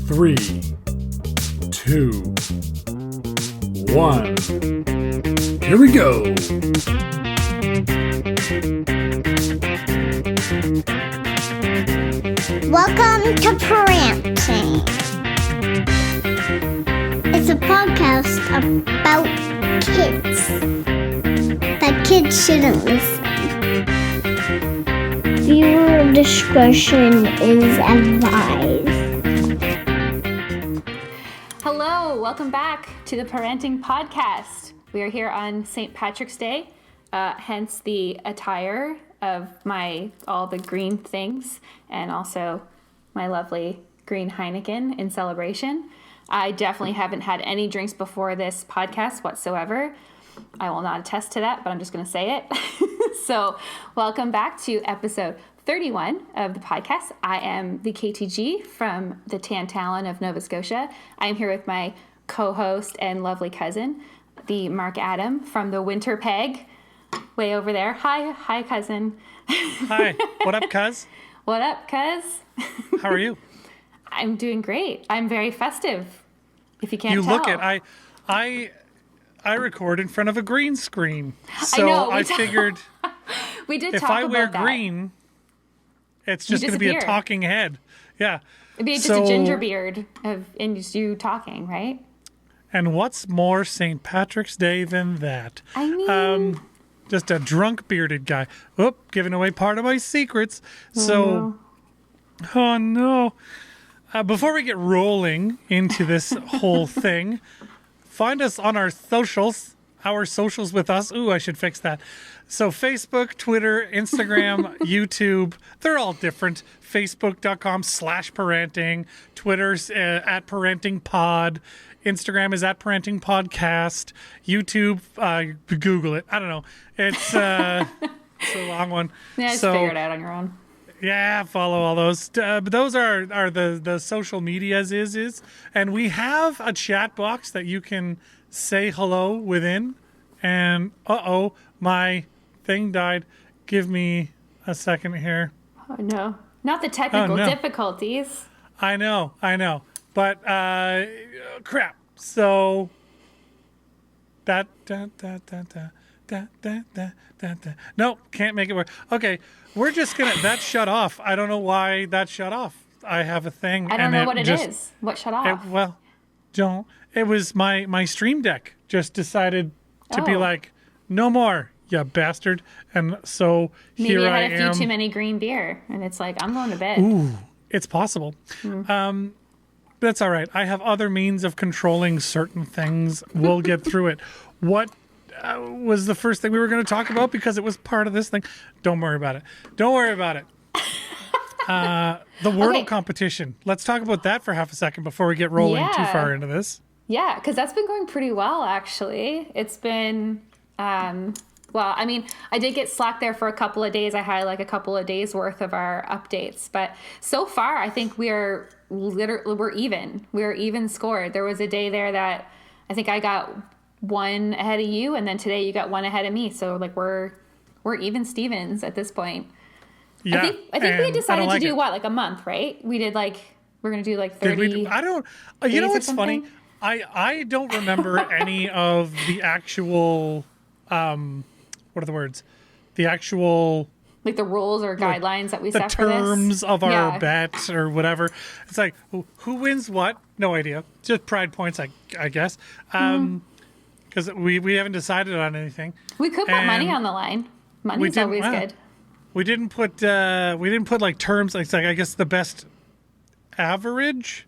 3, 2, 1. Here we go. Welcome to PaRANTing. It's a podcast about kids, but kids shouldn't listen. Viewer discretion is advised. Hello, welcome back to the PaRANTing podcast. We are here on St. Patrick's Day, hence the attire of all the green things and also my lovely green Heineken in celebration. I definitely haven't had any drinks before this podcast whatsoever. I will not attest to that, but I'm just going to say it. So welcome back to episode 31 of the podcast. I am the KTG from the Tantalon of Nova Scotia. I am here with my co-host and lovely cousin, the Mark Adam from the Winter Peg, way over there. Hi, cousin. Hi. What up, cuz? What up, cuz? How are you? I'm doing great. I'm very festive, if you can't tell. You look at I record in front of a green screen. So I know, I figured we did if talk I about wear that. green, it's just going to be a talking head. Yeah. It'd be just a ginger beard and just you talking, right? And what's more St. Patrick's Day than that? I mean... just a drunk bearded guy. Oop, giving away part of my secrets. Oh no. Before we get rolling into this whole thing, find us on our socials with us. Ooh, I should fix that. So Facebook, Twitter, Instagram, YouTube, they're all different. Facebook.com/PaRANTing, Twitter's at PaRANTingPod, Instagram is at PaRANTing Podcast, YouTube, Google it. I don't know. It's a long one. Yeah, just figure it out on your own. Yeah, follow all those. But those are the social medias is. And we have a chat box that you can say hello within. And, my thing died. Give me a second here. Oh, no. Not the technical difficulties. I know. But, crap. So, no, can't make it work. Okay, we're just gonna, that shut off. I don't know why that shut off. I have a thing. I don't know what it is. What shut off? It was my Stream Deck just decided to be like, no more, you bastard. And so Maybe here I I am. had a few too many green beer, and it's like, I'm going to bed. Ooh, it's possible. That's all right. I have other means of controlling certain things. We'll get through it. What was the first thing we were going to talk about because it was part of this thing? Don't worry about it. The Wordle competition. Let's talk about that for half a second before we get rolling too far into this. Yeah, because that's been going pretty well, actually. It's been, I did get slack there for a couple of days. I had like a couple of days worth of our updates. But so far, I think we're even. We're even scored. There was a day there that I think I got one ahead of you, and then today you got one ahead of me. So like we're even Stevens at this point. Yeah, I think we had decided to do like a month, right? We did we're gonna do like 30. I don't. You know what's funny? I don't remember any of the actual. What are the words? The actual. Like the rules or guidelines that we set for this? The terms of our bet or whatever. It's like, who wins what? No idea. Just pride points, I guess. Because we haven't decided on anything. We could put money on the line. Money's always good. We didn't put like terms. Like I guess the best average.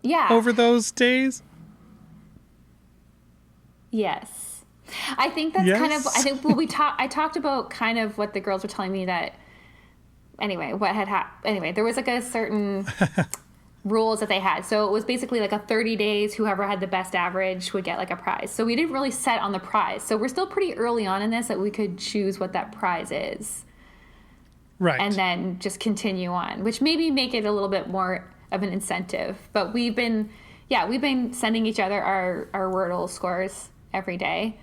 Yeah. Over those days. Yes. I think that's kind of, I talked about kind of what the girls were telling me that, anyway, what had happened. Anyway, there was like a certain rules that they had. So it was basically like a 30 days, whoever had the best average would get like a prize. So we didn't really set on the prize. So we're still pretty early on in this that we could choose what that prize is. Right. And then just continue on, which maybe make it a little bit more of an incentive. But we've been sending each other our Wordle scores every day.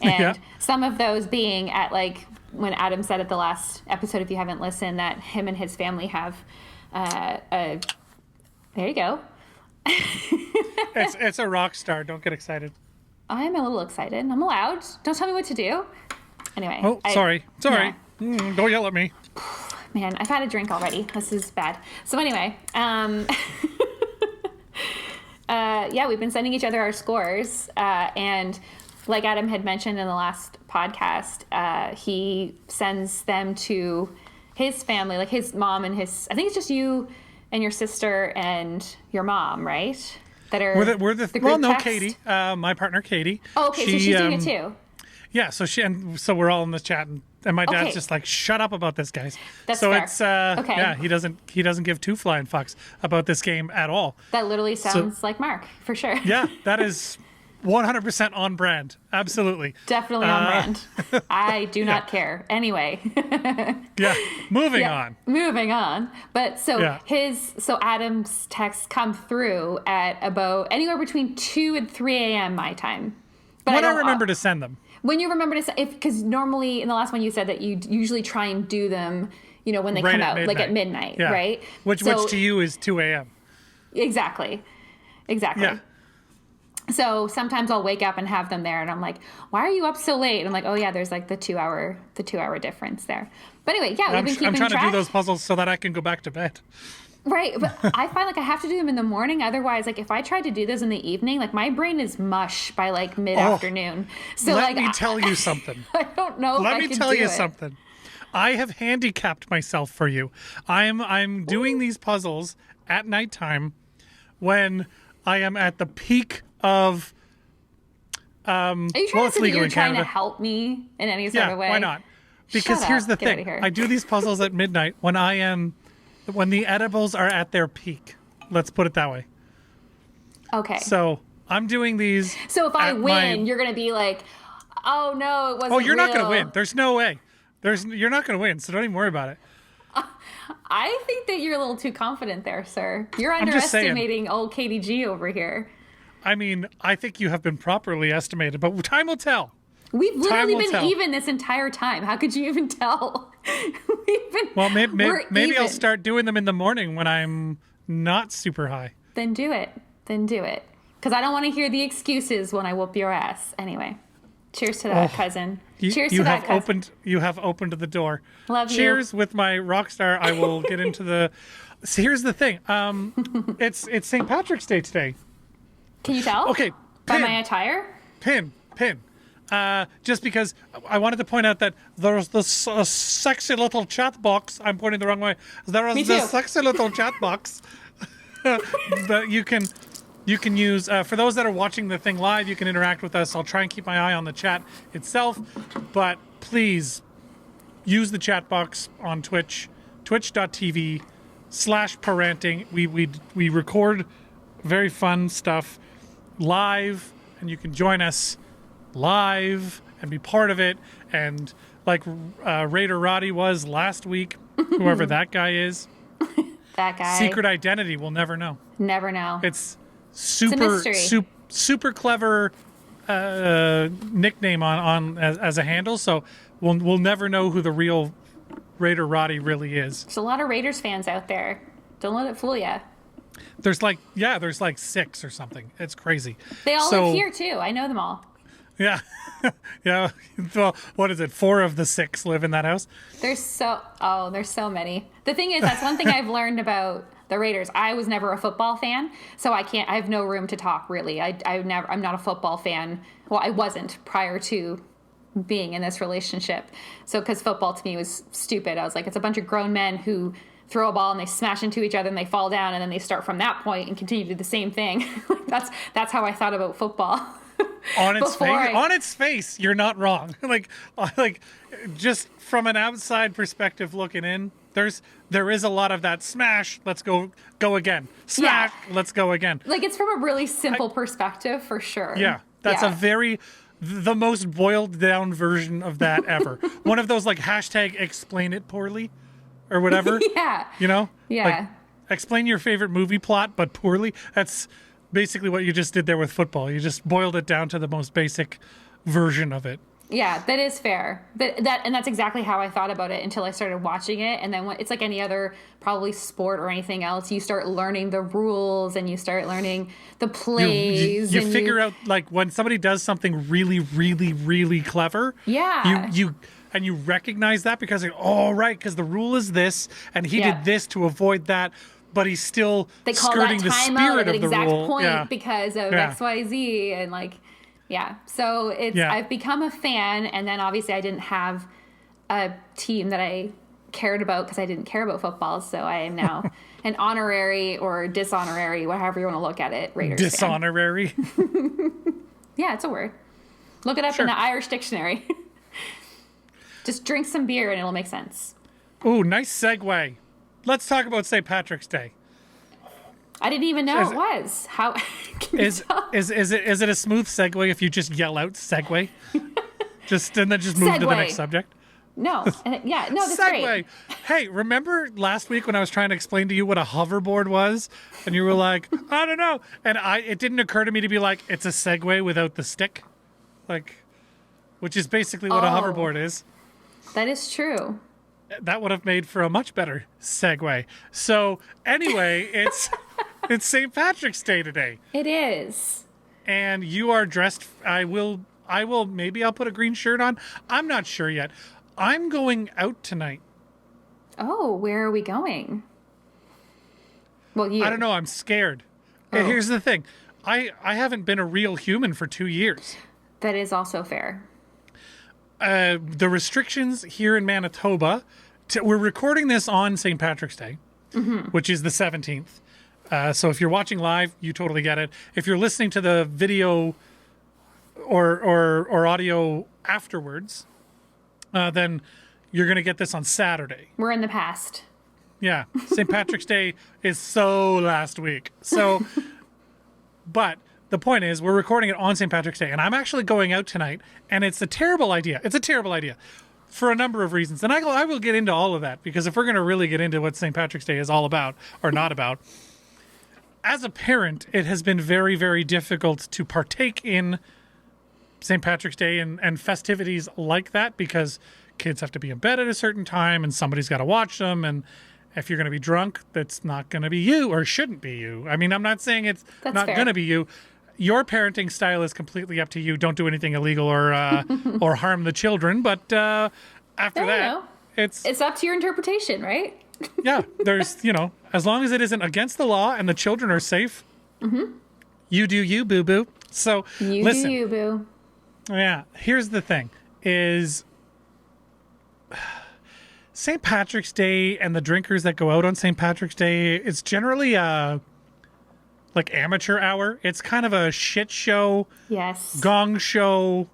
And some of those being at like when Adam said at the last episode, if you haven't listened, that him and his family have there you go, It's a rock star. Don't get excited. I'm a little excited. I'm allowed. Don't tell me what to do. Anyway. Oh, sorry. Yeah. Don't yell at me. Man, I've had a drink already. This is bad. So anyway, yeah, we've been sending each other our scores, and like Adam had mentioned in the last podcast, he sends them to his family, like his mom and his. I think it's just you and your sister and your mom, right? That are we're the group well, no, text? Katie, my partner Katie. Oh, okay, so she's doing it too. Yeah, so we're all in this chat, and my dad's Okay. just like, shut up about this, guys. That's so fair. it's Okay. yeah, he doesn't give two flying fucks about this game at all. That literally sounds like Mark, for sure. Yeah, that is 100% on brand. Absolutely. Definitely on brand. I do not care. Anyway. Yeah. Moving Yeah, on. Moving on. But so Yeah. so Adam's texts come through at about anywhere between 2 and 3 a.m. my time. But When I don't- remember to send them. When you remember to, because normally in the last one you said that you usually try and do them, when they Right come at out, like at midnight, Yeah. right? Which to you is 2 a.m. Exactly. Yeah. So sometimes I'll wake up and have them there, and I'm like, "Why are you up so late?" And I'm like, "Oh yeah, there's like the 2 hour difference there." But anyway, yeah, we've been keeping I'm trying track. to do those puzzles so that I can go back to bed. Right, but I find like I have to do them in the morning. Otherwise, like if I tried to do this in the evening, like my brain is mush by like mid-afternoon. So Let like me tell you something. I don't know. Let if I me could tell do you it. something. I have handicapped myself for you. I'm doing these puzzles at nighttime when I am at the peak of. Are you trying Well, to it's say that legal you're in trying Canada. to help me in any sort Yeah, of way? why not? Because Shut here's up. the Get outta thing. here. I do these puzzles at midnight when the edibles are at their peak. Let's put it that way. Okay. So I'm doing these. So if I at win, my- you're gonna be like, "Oh no, it wasn't." Oh, you're not going to real." win. There's no way. You're not going to win, so don't even worry about it. I think that you're a little too confident there, sir. You're just saying. underestimating old KDG over here. I mean, I think you have been properly estimated, but time will tell. We've literally will been tell. even this entire time. How could you even tell? We've been, Well, we're maybe I'll even. start doing them in the morning when I'm not super high. Then do it. Because I don't want to hear the excuses when I whoop your ass. Anyway, cheers to that, cousin. Cheers to that, cousin. You have opened the door. Love you. Cheers with my rock star. I will get into the. So here's the thing. It's St. Patrick's Day today. Can you tell? Okay, By pin. my attire? Pin. Just because I wanted to point out that there's this sexy little chat box. I'm pointing the wrong way. There Me is this too. sexy little chat box that you can use. For those that are watching the thing live, you can interact with us. I'll try and keep my eye on the chat itself, but please use the chat box on Twitch, twitch.tv/PaRANTing. We record very fun stuff live, and you can join us live and be part of it. And like Raider Roddy was last week, whoever that guy is, That guy. secret identity, we'll never know. Never know. It's super mystery. super clever nickname on as a handle, so we'll never know who the real Raider Roddy really is. There's a lot of Raiders fans out there. Don't let it fool you. There's like 6 or something. It's crazy. They all So- live here too. I know them all. Yeah. Yeah. Well, what is it? 4 of the 6 live in that house. There's so many. The thing is, that's one thing I've learned about the Raiders. I was never a football fan, so I have no room to talk really. I'm not a football fan. Well, I wasn't prior to being in this relationship. So, because football to me was stupid. I was like, it's a bunch of grown men who throw a ball and they smash into each other and they fall down and then they start from that point and continue to do the same thing. That's how I thought about football. On its Before face, on its face, you're not wrong. like just from an outside perspective looking in, there is a lot of that smash. Let's go again. Smash. Yeah. Let's go again. Like, it's from a really simple perspective for sure. Yeah, that's the most boiled down version of that ever. One of those like hashtag explain it poorly or whatever. Yeah. You know? Yeah. Like, explain your favorite movie plot, but poorly. That's basically what you just did there with football. You just boiled it down to the most basic version of it. Yeah, that is fair. And that's exactly how I thought about it until I started watching it. And then it's like any other probably sport or anything else. You start learning the rules and you start learning the plays. You figure out, like, when somebody does something really, really, really clever. Yeah. You recognize that because, right, because the rule is this, and he did this to avoid that, but he's still skirting the spirit of the rule. Point because of XYZ and like. Yeah, so I've become a fan, and then obviously I didn't have a team that I cared about because I didn't care about football, so I am now an honorary or dishonorary, whatever you want to look at it, Raiders Dishonorary? Yeah, it's a word. Look it up in the Irish dictionary. Just drink some beer and it'll make sense. Ooh, nice segue. Let's talk about St. Patrick's Day. I didn't even know it was. How is it a smooth segue if you just yell out segue? And then just move to the next subject? No. That's segue. Great. Hey, remember last week when I was trying to explain to you what a hoverboard was? And you were like, I don't know. And it didn't occur to me to be like, it's a Segway without the stick. Like, which is basically what a hoverboard is. That is true. That would have made for a much better segue. So anyway, it's St. Patrick's Day today. It is. And you are dressed. Maybe I'll put a green shirt on. I'm not sure yet. I'm going out tonight. Oh, where are we going? Well, I don't know. I'm scared. Oh. Here's the thing. I haven't been a real human for 2 years. That is also fair. The restrictions here in Manitoba, we're recording this on St. Patrick's Day, which is the 17th. So if you're watching live, you totally get it. If you're listening to the video or audio afterwards, then you're going to get this on Saturday. We're in the past. Yeah. St. Patrick's Day is so last week. So, but the point is, we're recording it on St. Patrick's Day, and I'm actually going out tonight, and it's a terrible idea. It's a terrible idea for a number of reasons. And I will get into all of that, because if we're going to really get into what St. Patrick's Day is all about, or not about, as a parent, it has been very, very difficult to partake in St. Patrick's Day and festivities like that, because kids have to be in bed at a certain time, and somebody's got to watch them, and if you're going to be drunk, that's not going to be you, or shouldn't be you. I mean, I'm not saying it's not going to be you. Your parenting style is completely up to you. Don't do anything illegal or or harm the children. But after that, it's up to your interpretation, right? Yeah, there's, as long as it isn't against the law and the children are safe, you do you, boo-boo. So listen, do you, boo. Yeah, here's the thing, is St. Patrick's Day and the drinkers that go out on St. Patrick's Day, it's generally like amateur hour. It's kind of a shit show. Yes. Gong show.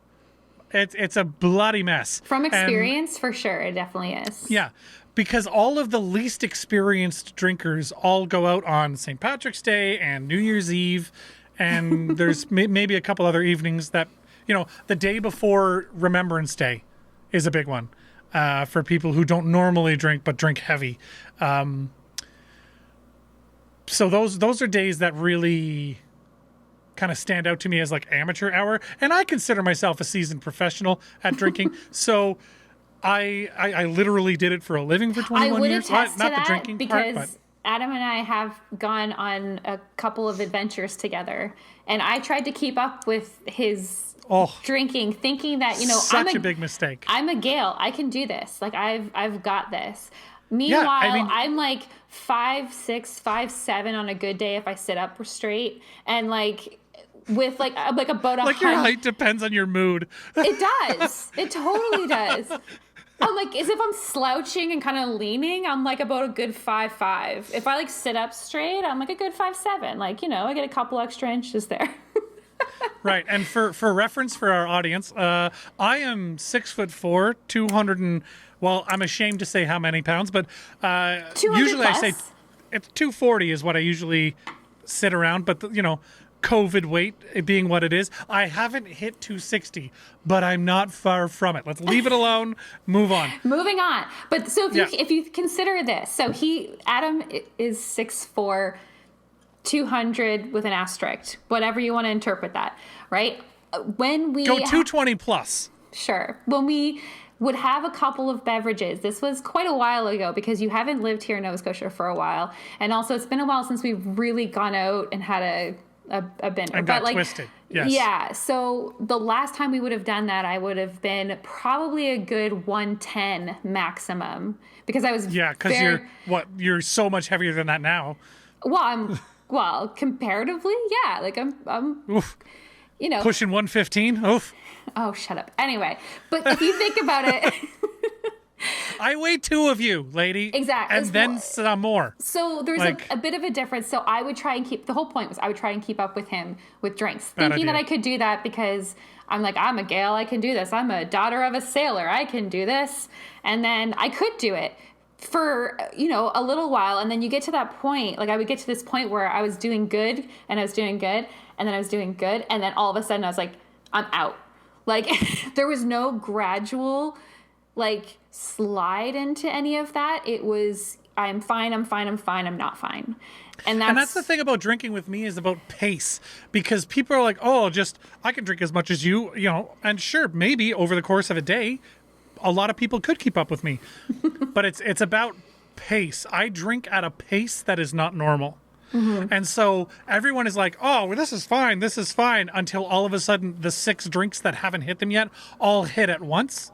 It's a bloody mess. From experience, for sure, it definitely is. Yeah, because all of the least experienced drinkers all go out on St. Patrick's Day and New Year's Eve, and there's maybe a couple other evenings that, the day before Remembrance Day is a big one for people who don't normally drink but drink heavy. So those are days that really kind of stand out to me as like amateur hour, and I consider myself a seasoned professional at drinking. So I literally did it for a living for 21 years. I would attest to not that, the drinking because part, but Adam and I have gone on a couple of adventures together, and I tried to keep up with his drinking, thinking that such a big mistake. I'm a Gail. I can do this. Like I've got this. Meanwhile, I'm like 5'6", 5'7" on a good day if I sit up straight, and like with like about a like your height depends on your mood. It does. It totally does. I'm like, as if I'm slouching and kind of leaning, I'm like about a good 5'5". If I like sit up straight, I'm like a good 5'7". Like, I get a couple extra inches there. Right, and for reference for our audience, I am 6'4", 200 and, well, I'm ashamed to say how many pounds, but usually plus. I say it's 240 is what I usually sit around, but COVID weight being what it is, I haven't hit 260, but I'm not far from it. Let's leave it alone. Move on. Moving on. But so if you consider this, so Adam is 6'4", 200 with an asterisk, whatever you want to interpret that, right? When we go 220 plus. Sure. When we would have a couple of beverages, this was quite a while ago because you haven't lived here in Nova Scotia for a while. And also it's been a while since we've really gone out and had a dinner. And got twisted. Yes. Yeah. So the last time we would have done that, I would have been probably a good 110 maximum because I was because you're so much heavier than that now. Well, comparatively, yeah. Like I'm Oof. you know, Pushing 115. Oof. oh, shut up. Anyway, but if you think about it, I weigh 2 of you, lady. Exactly. And then some more. so there's a bit of a difference. So I would try and the whole point was I would try and keep up with him with drinks, thinking that I could do that because I'm like, I'm a gal, I can do this. I'm a daughter of a sailor, I can do this. And then I could do it for, a little while. And then you get to that point, like I would get to this point where I was doing good and I was doing good and then I was doing good. And then all of a sudden I was like, I'm out. Like there was no gradual like slide into any of that. It was, I'm fine, I'm not fine. And that's the thing about drinking with me is about pace, because people are like, oh, I can drink as much as you, and sure, maybe over the course of a day, a lot of people could keep up with me, but it's about pace. I drink at a pace that is not normal. Mm-hmm. And so everyone is like, oh, well, this is fine, until all of a sudden the 6 drinks that haven't hit them yet all hit at once.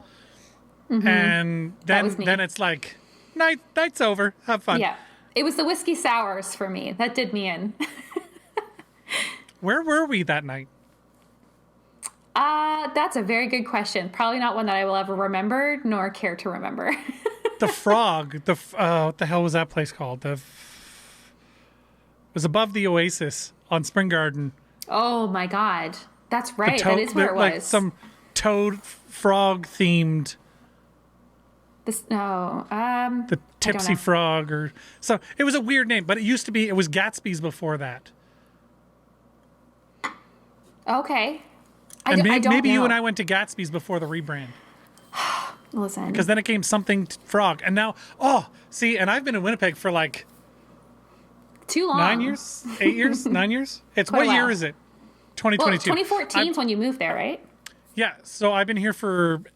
Mm-hmm. And then it's like, night's over, have fun. Yeah, it was the whiskey sours for me. That did me in. Where were we that night? That's a very good question. Probably not one that I will ever remember, nor care to remember. The Frog, what the hell was that place called? It was above the Oasis on Spring Garden. Oh my God. That's right. That is where it was. Like some toad frog themed. The Tipsy Frog or so. It was a weird name, but it was Gatsby's before that. Okay. Maybe you and I went to Gatsby's before the rebrand. Listen. Because then it came something Frog. And now, and I've been in Winnipeg for like too long. 9 years? 8 years? 9 years? What year is it? 2022. Well, 2014 is when you moved there, right? Yeah. So I've been here coming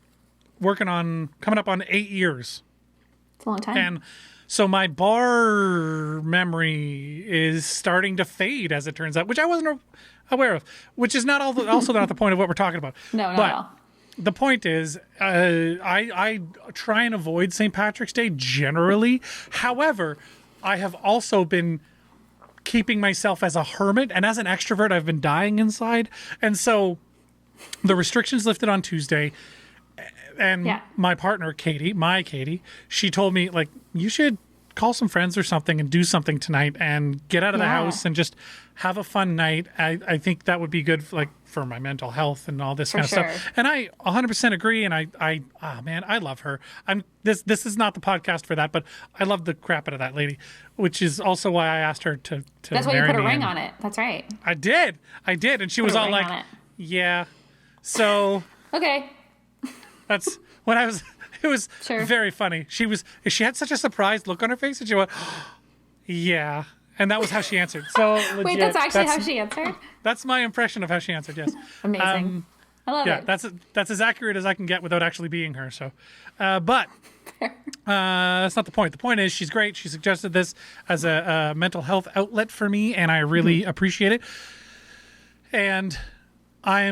up on 8 years. It's a long time. And so my bar memory is starting to fade, as it turns out, which I wasn't aware of, which is also not the point of what we're talking about. No, not at all. The point is, I try and avoid St. Patrick's Day generally. However, I have also been keeping myself as a hermit, and as an extrovert, I've been dying inside. And so the restrictions lifted on Tuesday, and my partner, Katie, she told me, like, you should call some friends or something and do something tonight and get out of the house and just have a fun night. I think that would be good for my mental health and all this kind of stuff. And I 100% agree. And I love her. This is not the podcast for that, but I love the crap out of that lady, which is also why I asked her to That's why you put a ring on it. That's right. I did. And she was all like, yeah. So. Okay. That's when I was. It was very funny. She had such a surprised look on her face, and she went, yeah. And that was how she answered. So legit, wait, that's actually how she answered? That's my impression of how she answered, yes. Amazing. I love it. Yeah, that's as accurate as I can get without actually being her. So, but that's not the point. The point is she's great. She suggested this as a mental health outlet for me, and I really appreciate it. And I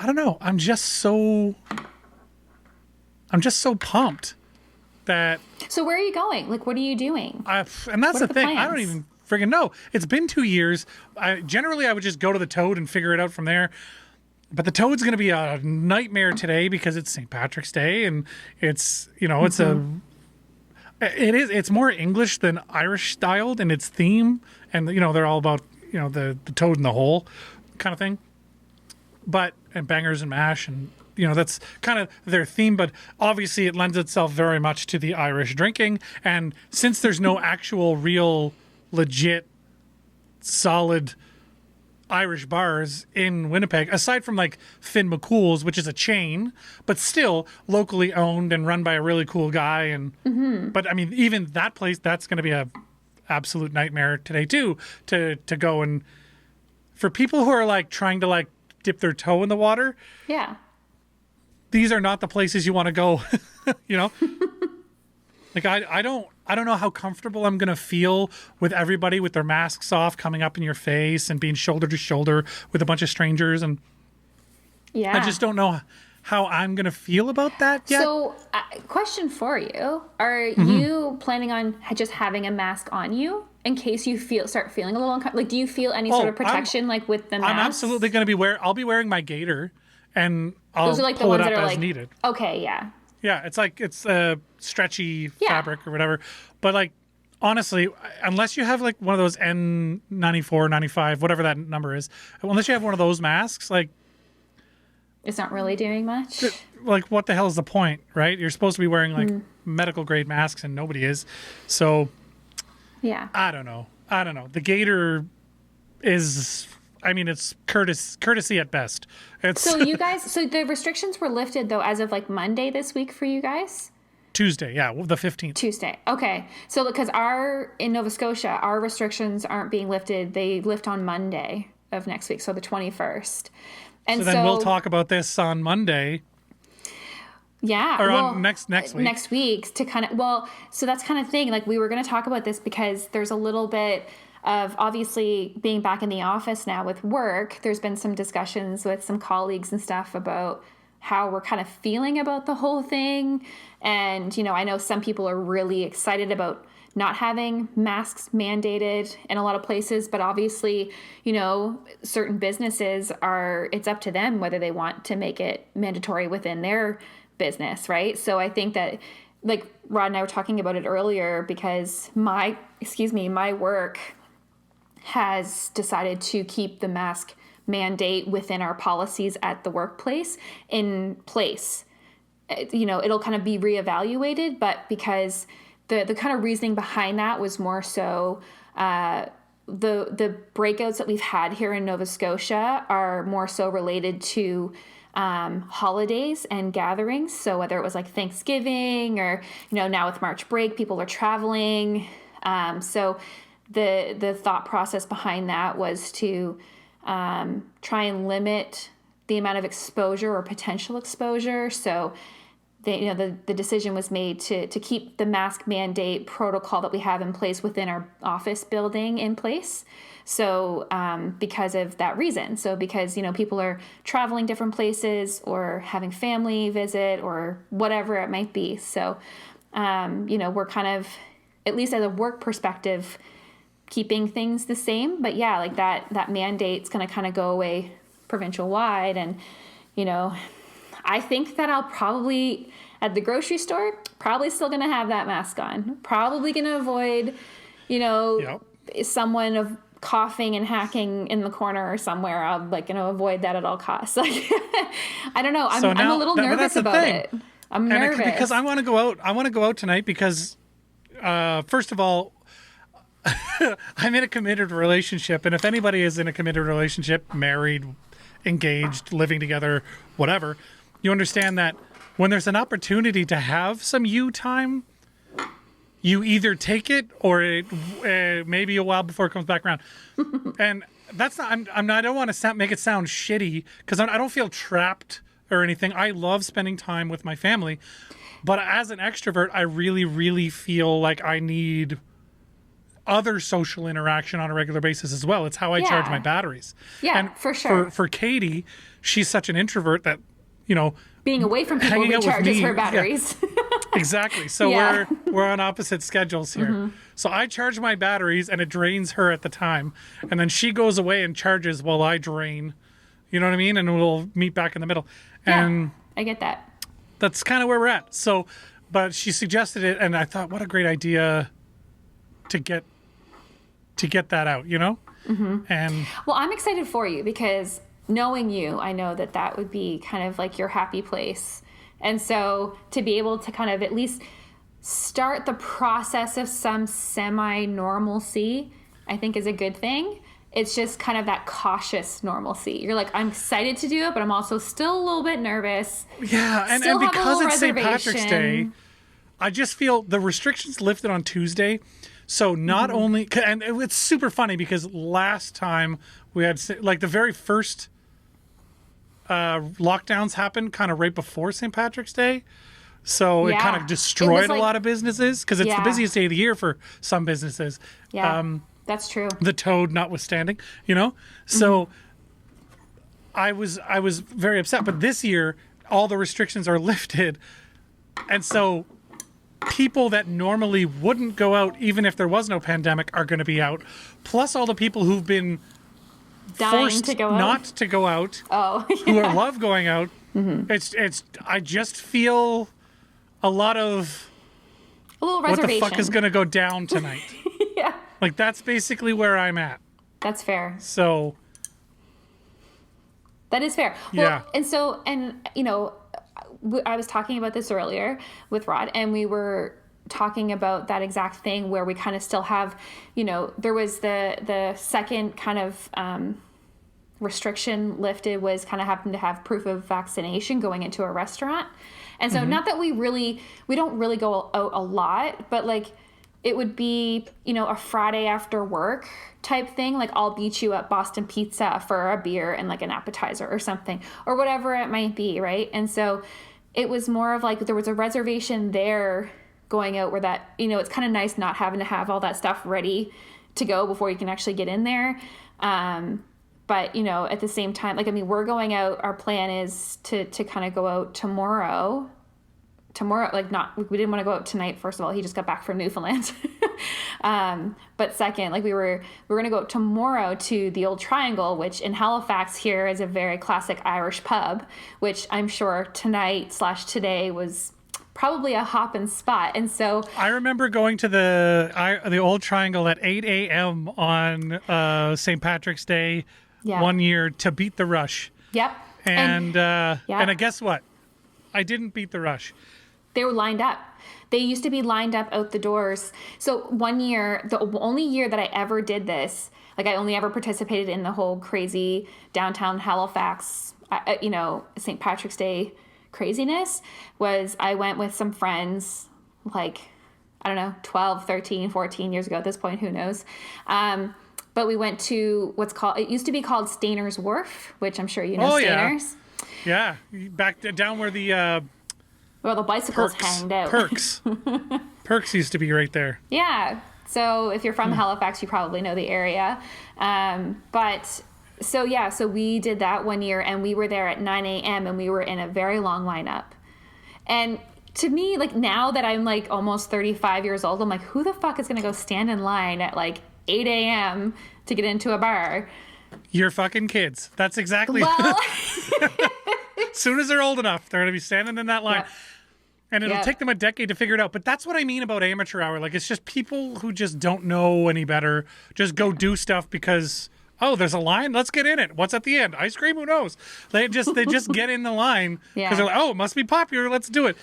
don't know. I'm just so pumped that. So where are you going? Like, what are you doing? And that's the thing. Plans? I don't even friggin' know. It's been 2 years. Generally, I would just go to the Toad and figure it out from there. But the Toad's going to be a nightmare today because it's St. Patrick's Day, and it's it's more English than Irish styled in its theme, and they're all about the Toad in the hole kind of thing. And bangers and mash, and that's kind of their theme, but obviously it lends itself very much to the Irish drinking. And since there's no actual real legit solid Irish bars in Winnipeg, aside from like Finn McCool's, which is a chain but still locally owned and run by a really cool guy, and but I mean, even that place, that's going to be a absolute nightmare today too, to go. And for people who are like trying to like dip their toe in the water. Yeah. These are not the places you want to go, you know? Like, I don't know how comfortable I'm going to feel with everybody with their masks off coming up in your face and being shoulder to shoulder with a bunch of strangers. And Yeah. I just don't know how I'm going to feel about that yet. So, question for you. Are you planning on just having a mask on you in case you start feeling a little uncomfortable? Like, do you feel any sort of protection, like, with the mask? I'm absolutely going to be I'll be wearing my gaiter, and I'll Those are like the pull it ones up that are as like, needed. okay, yeah. Yeah, it's a stretchy fabric or whatever. But like, honestly, unless you have like one of those N94, 95, whatever that number is, unless you have one of those masks, like, It's not really doing much. like what the hell is the point, right? You're supposed to be wearing like medical grade masks, and nobody is. So Yeah. I don't know. The gaiter is, I mean, it's courtesy at best. It's So you guys, so the restrictions were lifted though as of like Monday this week for you guys? Tuesday, yeah, the 15th. Tuesday. Okay. So because in Nova Scotia, our restrictions aren't being lifted. They lift on Monday of next week, so the 21st. And So then we'll talk about this on Monday. Yeah. Or on next week. Next week to kind of, so that's kind of thing. Like we were going to talk about this because there's a little bit of obviously being back in the office now with work. There's been some discussions with some colleagues and stuff about how we're kind of feeling about the whole thing. And, you know, I know some people are really excited about not having masks mandated in a lot of places, but obviously, you know, certain businesses it's up to them whether they want to make it mandatory within their business, right? So I think that, like Rod and I were talking about it earlier, because my work has decided to keep the mask mandate within our policies at the workplace in place. You know, it'll kind of be reevaluated, but because the kind of reasoning behind that was more so the breakouts that we've had here in Nova Scotia are more so related to holidays and gatherings. So whether it was like Thanksgiving or, you know, now with March break, people are traveling. So the thought process behind that was to try and limit the amount of exposure or potential exposure. So the decision was made to keep the mask mandate protocol that we have in place within our office building in place. So because of that reason. So because, you know, people are traveling different places or having family visit or whatever it might be. So, you know, we're kind of, at least as a work perspective, keeping things the same. But yeah, like that mandate's going to kind of go away provincial wide. And, you know, I think that I'll probably, at the grocery store, probably still going to have that mask on. Probably going to avoid, you know, someone of coughing and hacking in the corner or somewhere. I'm like going to avoid that at all costs. Like, I don't know. I'm a little nervous about it. I'm nervous. Because I want to go out. I want to go out tonight because, first of all, I'm in a committed relationship. And if anybody is in a committed relationship, married, engaged, living together, whatever, you understand that when there's an opportunity to have some you time, you either take it or it may be a while before it comes back around. And that's not, I don't want to make it sound shitty because I don't feel trapped or anything. I love spending time with my family. But as an extrovert, I really, really feel like I need other social interaction on a regular basis as well. It's how I charge my batteries. Yeah, and for sure. For Katie, she's such an introvert that, you know, being away from people recharges her batteries. Yeah, exactly. So we're on opposite schedules here. Mm-hmm. So I charge my batteries and it drains her at the time. And then she goes away and charges while I drain. You know what I mean? And we'll meet back in the middle. And I get that. That's kind of where we're at. So, but she suggested it and I thought, what a great idea to get that out, you know? Mm-hmm. And well, I'm excited for you because knowing you, I know that would be kind of like your happy place. And so to be able to kind of at least start the process of some semi-normalcy, I think is a good thing. It's just kind of that cautious normalcy. You're like, I'm excited to do it, but I'm also still a little bit nervous. Yeah, and because it's St. Patrick's Day, I just feel the restrictions lifted on Tuesday. So not only, and it's super funny because last time we had, like the very first lockdowns happened kind of right before St. Patrick's Day. So it kind of destroyed a lot of businesses because it's the busiest day of the year for some businesses. Yeah, that's true. The toad notwithstanding, you know? So I was very upset. But this year, all the restrictions are lifted. And so people that normally wouldn't go out, even if there was no pandemic, are going to be out. Plus all the people who've been forced to go not to go out, who love going out. It's. I just feel a little reservation. What the fuck is going to go down tonight? Yeah. Like, that's basically where I'm at. That's fair. So. That is fair. Well, and you know, I was talking about this earlier with Rod, and we were talking about that exact thing where we kind of still have, you know, there was the second kind of restriction lifted was kind of having to have proof of vaccination going into a restaurant. And so not that we don't really go out a lot, but like it would be, you know, a Friday after work type thing. Like I'll beat you at Boston Pizza for a beer and like an appetizer or something or whatever it might be. Right. And so it was more of like, there was a reservation there going out where that, you know, it's kind of nice not having to have all that stuff ready to go before you can actually get in there. But, you know, at the same time, like, I mean, we're going out, our plan is to kind of go out tomorrow, like we didn't want to go out tonight. First of all, he just got back from Newfoundland. But second, like we're going to go out tomorrow to the Old Triangle, which in Halifax here is a very classic Irish pub, which I'm sure tonight/today was probably a hopping spot. And so I remember going to the Old Triangle at 8 a.m. on St. Patrick's Day one year to beat the rush. Yep. And I guess what? I didn't beat the rush. They were lined up. They used to be lined up out the doors. So one year, the only year that I ever did this, like I only ever participated in the whole crazy downtown Halifax, you know, St. Patrick's Day craziness, was I went with some friends, like, I don't know, 12, 13, 14 years ago at this point, who knows. But we went to it used to be called Stainer's Wharf, which I'm sure you know Stainer's. Yeah, back down where the the bicycles hanged out. Perks used to be right there. Yeah. So if you're from Halifax, you probably know the area. So we did that one year, and we were there at 9 a.m. and we were in a very long lineup. And to me, like now that I'm like almost 35 years old, I'm like, who the fuck is going to go stand in line at like 8 a.m. to get into a bar? You're fucking kids. That's exactly. Well, as soon as they're old enough, they're going to be standing in that line. Yep. And it'll take them a decade to figure it out. But that's what I mean about amateur hour. Like, it's just people who just don't know any better just go do stuff because, oh, there's a line? Let's get in it. What's at the end? Ice cream? Who knows? They just get in the line because they're like, oh, it must be popular. Let's do it.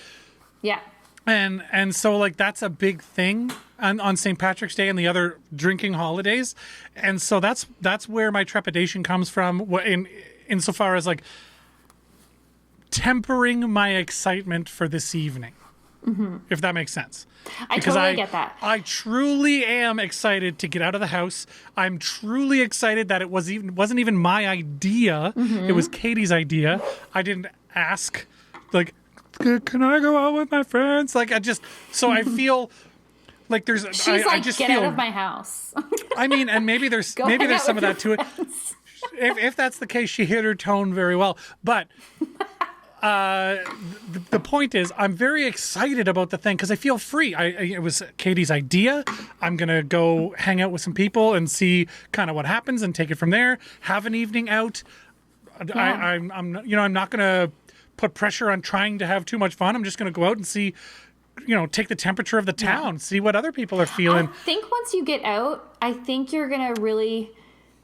Yeah. And so, like, that's a big thing on St. Patrick's Day and the other drinking holidays. And so that's where my trepidation comes from insofar as, like, tempering my excitement for this evening, if that makes sense. I totally get that. I truly am excited to get out of the house. I'm truly excited that it wasn't even my idea. It was Katie's idea. I didn't ask, like, can I go out with my friends? Like, I feel like there's. She's I just get feel, out of my house. I mean, and maybe there's some of that to it. If that's the case, she hit her tone very well. But the point is, I'm very excited about the thing because I feel free. It was Katie's idea. I'm gonna go hang out with some people and see kind of what happens and take it from there. Have an evening out. Yeah. I'm not gonna put pressure on trying to have too much fun. I'm just gonna go out and see. Take the temperature of the town. See what other people are feeling. I think once you get out, I think you're gonna really.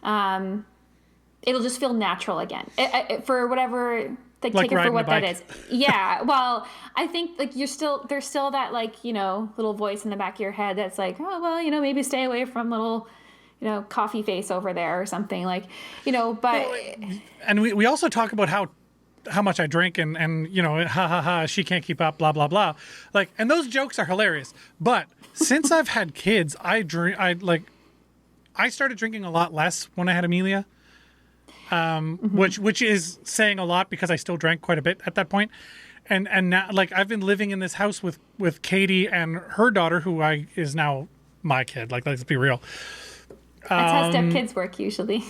It'll just feel natural again. For whatever. Like take it for what that is. Yeah. Well, I think like there's still that like, little voice in the back of your head that's like, oh, well, maybe stay away from little, coffee face over there or something like, but. Well, and we also talk about how much I drink and ha ha ha, she can't keep up, blah, blah, blah. Like, and those jokes are hilarious. But since I've had kids, I started drinking a lot less when I had Amelia. which is saying a lot because I still drank quite a bit at that point. And now, like, I've been living in this house with Katie and her daughter, who is now my kid. Like, let's be real. That's how stepkids work usually.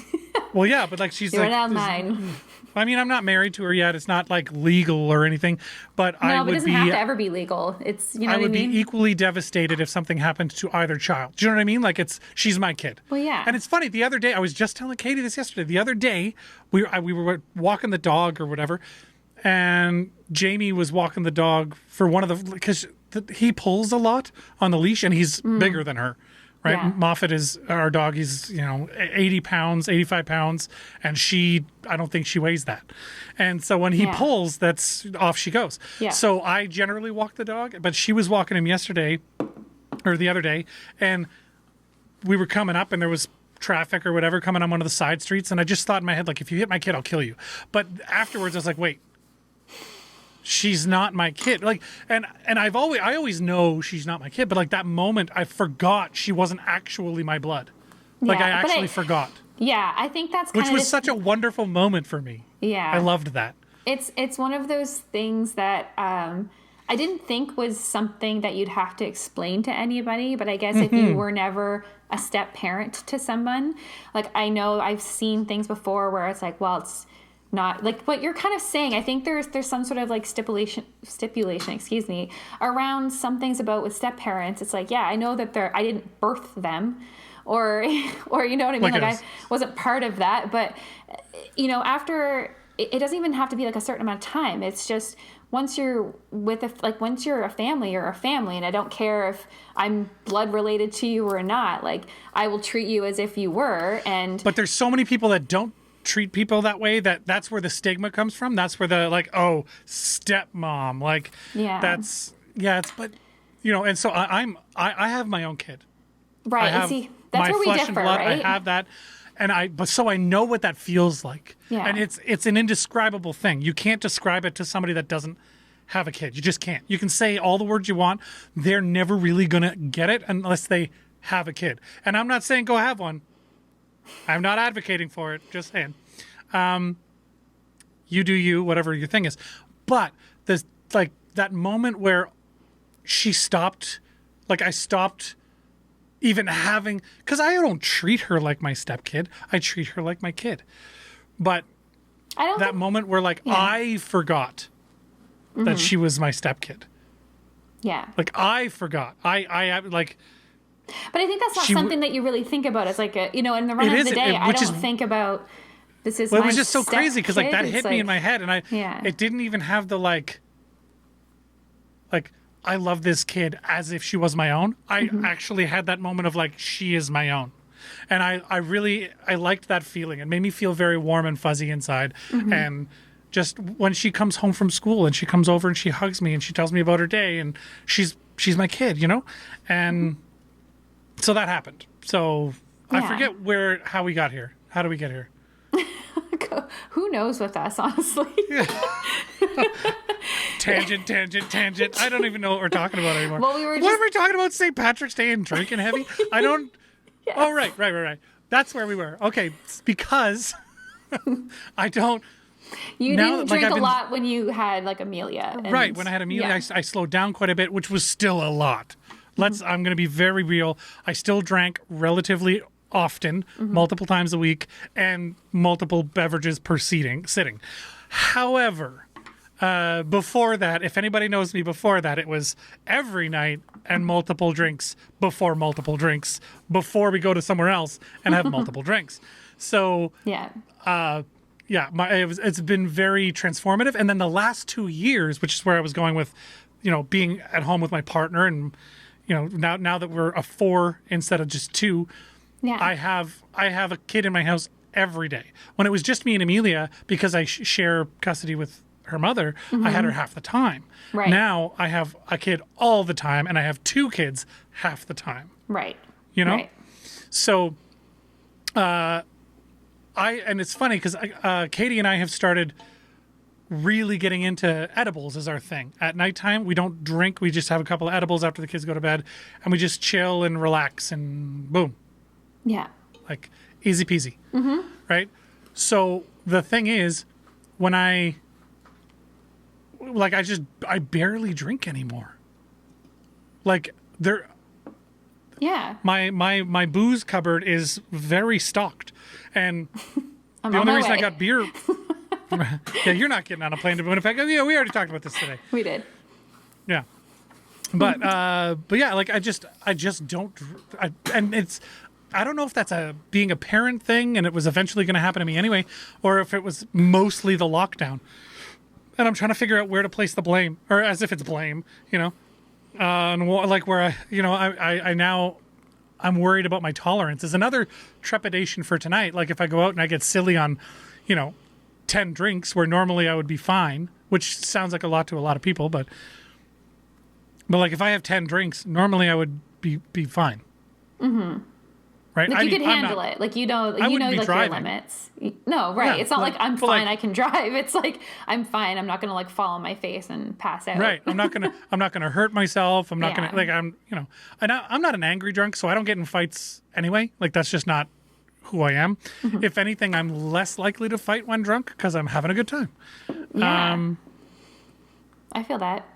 Well, yeah, but like she's You're like now mine. I mean, I'm not married to her yet. It's not like legal or anything, but No, I but it would doesn't be have to ever be legal. It's, you know I what I would mean? be equally devastated if something happened to either child. Do you know what I mean? Like she's my kid. Well, yeah. And it's funny. The other day, I was just telling Katie this yesterday. The other day, we were walking the dog or whatever, and Jamie was walking the dog for one of the because he pulls a lot on the leash, and he's bigger than her. Right. Yeah. Moffat is our dog. He's, 80 pounds, 85 pounds. And I don't think she weighs that. And so when he pulls, that's off she goes. Yeah. So I generally walk the dog, but she was walking him yesterday or the other day. And we were coming up and there was traffic or whatever coming on one of the side streets. And I just thought in my head, like, if you hit my kid, I'll kill you. But afterwards I was like, wait, she's not my kid. Like, and I always know she's not my kid, but like that moment I forgot she wasn't actually my blood. Like I actually forgot. Yeah, I think that's kind Which was such a wonderful moment for me. Yeah. I loved that. It's one of those things that I didn't think was something that you'd have to explain to anybody, but I guess if you were never a step parent to someone, like I know I've seen things before where it's like, well, it's not like what you're kind of saying. I think there's some sort of like stipulation, around some things about with step parents. It's like, yeah, I know that I didn't birth them, or you know what I mean? Like I wasn't part of that, but after it doesn't even have to be like a certain amount of time. It's just once you're once you're a family, you're a family, and I don't care if I'm blood related to you or not. Like I will treat you as if you were. But there's so many people that don't treat people that way, that's where the stigma comes from. That's where the like, oh, stepmom, like but and so I have my own kid, right? I have that's my where we flesh differ, and blood, right? I have that, but so I know what that feels like. And it's an indescribable thing. You can't describe it to somebody that doesn't have a kid. You just can't. You can say all the words you want, they're never really gonna get it unless they have a kid. And I'm not saying go have one. I'm not advocating for it, just saying. You do you, whatever your thing is. But there's like that moment where she stopped, like I stopped even having, because I don't treat her like my stepkid. I treat her like my kid. But moment where like I forgot that she was my stepkid. Yeah. Like I forgot. I like... But I think that's not something that you really think about. It's like, in the run of the day, I don't think about this is my it was just so crazy because like that hit me in my head, and it didn't even have the like I love this kid as if she was my own. I actually had that moment of like, she is my own. And I really liked that feeling. It made me feel very warm and fuzzy inside. And just when she comes home from school and she comes over and she hugs me and she tells me about her day, and she's my kid, and so that happened. So I forget how we got here. How do we get here? Who knows with us, honestly. Tangent. I don't even know what we're talking about anymore. Well, what are we talking about? St. Patrick's Day and drinking heavy? I don't. Yes. Oh, right. That's where we were. Okay, because I don't. You didn't drink a lot when you had like Amelia. Right, when I had Amelia, I slowed down quite a bit, which was still a lot. I'm going to be very real. I still drank relatively often, multiple times a week, and multiple beverages per sitting. However, before that, if anybody knows me before that, it was every night and multiple drinks before we go to somewhere else and have multiple drinks. So it's been very transformative. And then the last 2 years, which is where I was going with, being at home with my partner, and now that we're a 4 instead of just 2, I have a kid in my house every day. When it was just me and Amelia, because I share custody with her mother, I had her half the time. Right. Now I have a kid all the time, and I have 2 kids half the time. Right. Right. So, and it's funny because Katie and I have started really getting into edibles as our thing. At nighttime, we don't drink. We just have a couple of edibles after the kids go to bed, and we just chill and relax, and boom. Yeah. Like easy peasy. Right? So the thing is, when I barely drink anymore. Like Yeah. my booze cupboard is very stocked, and I'm the on only my reason I way. got beer. Yeah, you're not getting on a plane to Winnipeg. Yeah, we already talked about this today. We did. Yeah, but yeah, like I just don't, and it's. I don't know if that's being a parent thing, and it was eventually going to happen to me anyway, or if it was mostly the lockdown. And I'm trying to figure out where to place the blame, or as if it's blame, and like where I now I'm worried about my tolerance. Is another trepidation for tonight. Like if I go out and I get silly on, 10 drinks where normally I would be fine, which sounds like a lot to a lot of people, but like if I have 10 drinks, normally I would be fine. Mm-hmm. Right? Like you could handle it. Like you know like your limits. No, right. Yeah, it's not like I'm fine, like, I can drive. It's like I'm fine. I'm not gonna like fall on my face and pass out. Right. I'm not gonna hurt myself. I'm not Yeah. gonna and I'm not an angry drunk, so I don't get in fights anyway. Like that's just not who I am. Mm-hmm. If anything, I'm less likely to fight when drunk because I'm having a good time. Yeah. I feel that.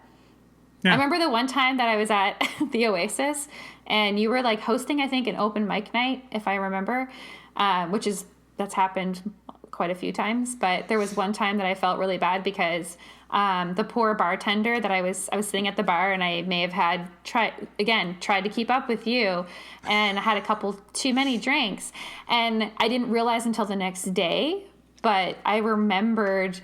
Yeah. I remember the one time that I was at the Oasis and you were like hosting, I think, an open mic night, if I remember, that's happened quite a few times. But there was one time that I felt really bad because the poor bartender that I was sitting at the bar and I may have had tried to keep up with you and I had a couple too many drinks and I didn't realize until the next day, but I remembered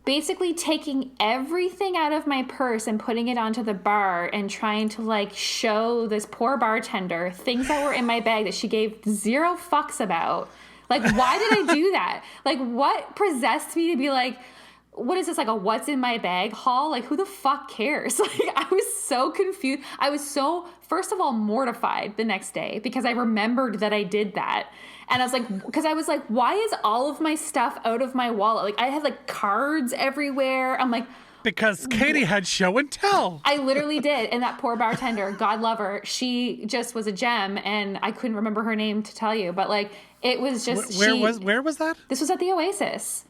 basically taking everything out of my purse and putting it onto the bar and trying to like show this poor bartender things that were in my bag that she gave zero fucks about. Like, why did I do that? Like, what possessed me to be like, what is this, like a what's in my bag haul? Like, who the fuck cares? Like, I was so confused. I was so, first of all, mortified the next day because I remembered that I did that. And I was like, because I was like, why is all of my stuff out of my wallet? Like, I had like cards everywhere. I'm like, because Katie had show and tell. I literally did. And that poor bartender, God love her, she just was a gem. And I couldn't remember her name to tell you. But like, it was just, where was that? This was at the Oasis.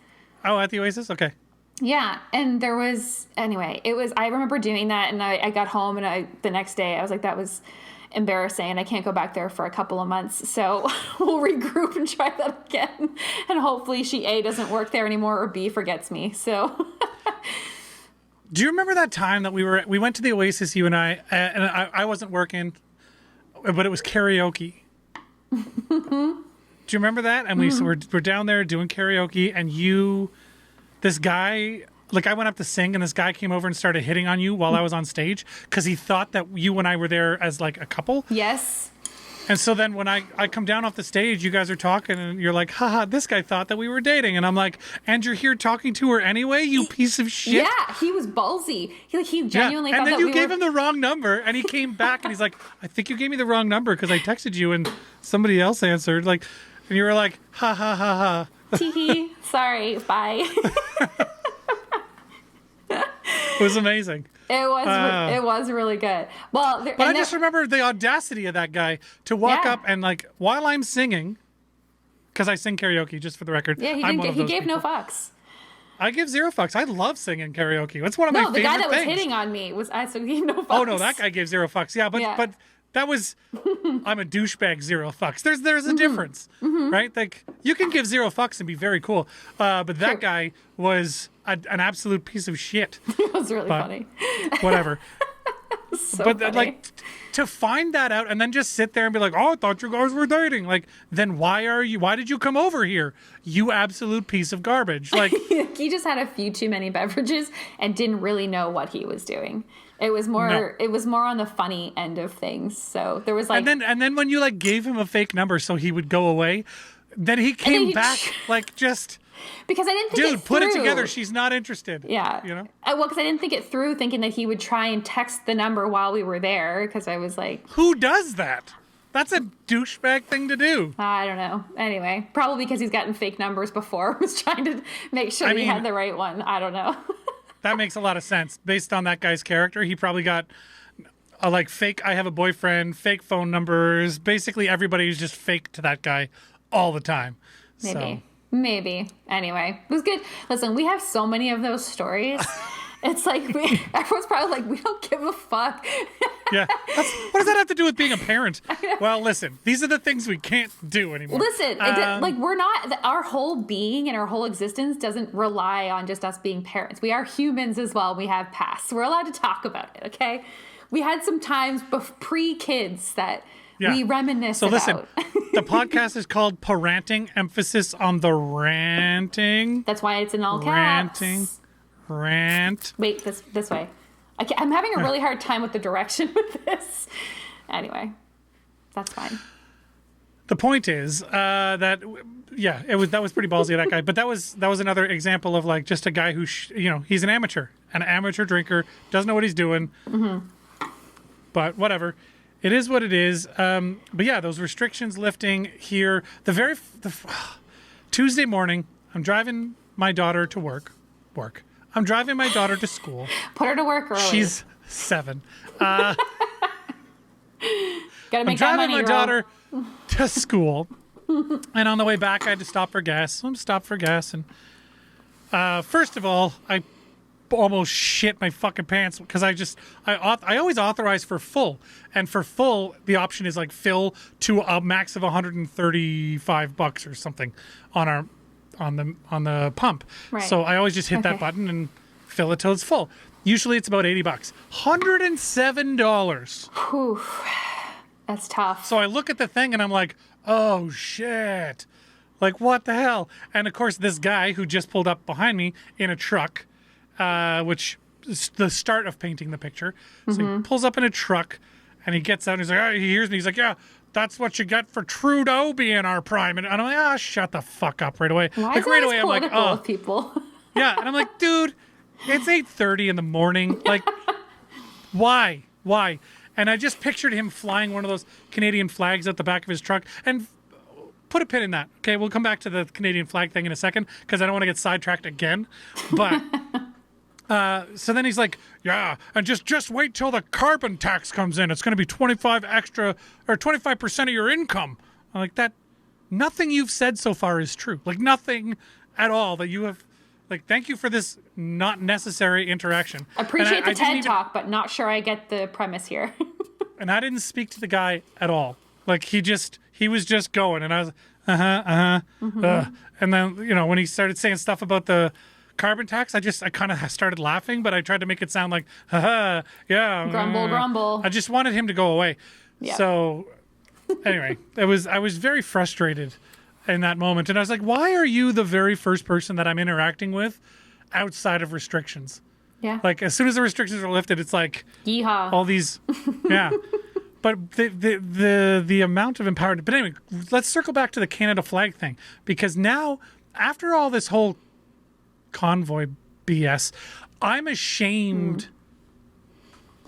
Oh, at the Oasis? Okay. Yeah, and there was, anyway, I remember doing that, and I got home, and the next day, I was like, that was embarrassing, and I can't go back there for a couple of months, so we'll regroup and try that again, and hopefully she, A, doesn't work there anymore, or B, forgets me, so. Do you remember that time that we went to the Oasis, you and I wasn't working, but it was karaoke. Do you remember that? And we're down there doing karaoke, and this guy, like I went up to sing and this guy came over and started hitting on you while I was on stage because he thought that you and I were there as like a couple. Yes. And so then when I come down off the stage, you guys are talking and you're like, haha, this guy thought that we were dating. And I'm like, and you're here talking to her anyway, you piece of shit. Yeah, he was ballsy. He genuinely thought and then that you gave him the wrong number and he came back and he's like, I think you gave me the wrong number because I texted you and somebody else answered. Like, and you were like, ha ha ha ha. Tee-hee, sorry, bye. It was amazing. It was really good. Well, but I just remember the audacity of that guy to walk up and like while I'm singing, because I sing karaoke, just for the record. Yeah, he gave no fucks. I give zero fucks. I love singing karaoke. That's one of my favorite things. No, the guy that was hitting on me so he gave no fucks. Oh no, that guy gave zero fucks. Yeah, but that was I'm a douchebag, zero fucks. There's a difference, right? Like you can give zero fucks and be very cool, but that guy was an absolute piece of shit. It was really funny. Whatever. So but funny. like to find that out and then just sit there and be like, oh, I thought you guys were dating. Like, then why did you come over here? You absolute piece of garbage. Like he just had a few too many beverages and didn't really know what he was doing. It was more on the funny end of things. So there was like and then when you like gave him a fake number so he would go away, then he came back like just because I didn't think dude, put it together. She's not interested. Yeah. You know? Well, because I didn't think it through, thinking that he would try and text the number while we were there. Because I was like, who does that? That's a douchebag thing to do. I don't know. Anyway, probably because he's gotten fake numbers before. Was trying to make sure he had the right one. I don't know. That makes a lot of sense. Based on that guy's character, he probably got a like fake, I have a boyfriend, fake phone numbers. Basically, everybody's just fake to that guy all the time. Maybe. So, Maybe. Anyway, it was good. Listen, we have so many of those stories. It's like, everyone's probably like, we don't give a fuck. Yeah. What does that have to do with being a parent? Well, listen, these are the things we can't do anymore. Listen, like we're not, our whole being and our whole existence doesn't rely on just us being parents. We are humans as well. We have pasts. We're allowed to talk about it, okay? We had some times pre-kids that we reminisce about. So listen, the podcast is called PaRANTing, emphasis on the ranting. That's why it's in all caps. Rant. Wait, this way. I'm having a really hard time with the direction with this. Anyway, that's fine. The point is that that was pretty ballsy of that guy. But that was another example of like just a guy who he's an amateur drinker, doesn't know what he's doing. Mm-hmm. But whatever, it is what it is. But yeah, those restrictions lifting here. Tuesday morning, I'm driving my daughter to work. I'm driving my daughter to school. Put her to work early. She's 7. Gotta make I'm driving my daughter to school, and on the way back, I had to stop for gas. So I'm stopped for gas, and first of all, I almost shit my fucking pants because I always authorize for full, and for full, the option is like fill to a max of $135 or something on the pump. Right. So I always just hit that button and fill it till it's full. Usually it's about $80. $107. Whew. That's tough. So I look at the thing and I'm like, oh shit. Like what the hell? And of course this guy who just pulled up behind me in a truck, which is the start of painting the picture. So he pulls up in a truck and he gets out and he's like, he hears me. He's like, yeah, that's what you get for Trudeau being our prime. And I'm like, shut the fuck up right away. Why like is right that away, I'm like, with people? Yeah. And I'm like, dude, it's 8:30 in the morning. Like, why? And I just pictured him flying one of those Canadian flags out the back of his truck. And put a pin in that. Okay, we'll come back to the Canadian flag thing in a second because I don't want to get sidetracked again. But so then he's like, yeah, and just wait till the carbon tax comes in. It's going to be 25% of your income. I'm like, that. Nothing you've said so far is true. Like nothing at all that you have. Like, thank you for this not necessary interaction. Appreciate the TED Talk, but not sure I get the premise here. And I didn't speak to the guy at all. Like he was just going, and I was and then when he started saying stuff about the carbon tax, I kind of started laughing, but I tried to make it sound like yeah, grumble. I just wanted him to go away. Yeah. So anyway, I was very frustrated in that moment, and I was like, why are you the very first person that I'm interacting with outside of restrictions? Yeah. Like as soon as the restrictions are lifted, it's like yeehaw. All these yeah. But the amount of empowerment. But anyway, let's circle back to the Canada flag thing, because now after all this whole convoy BS, I'm ashamed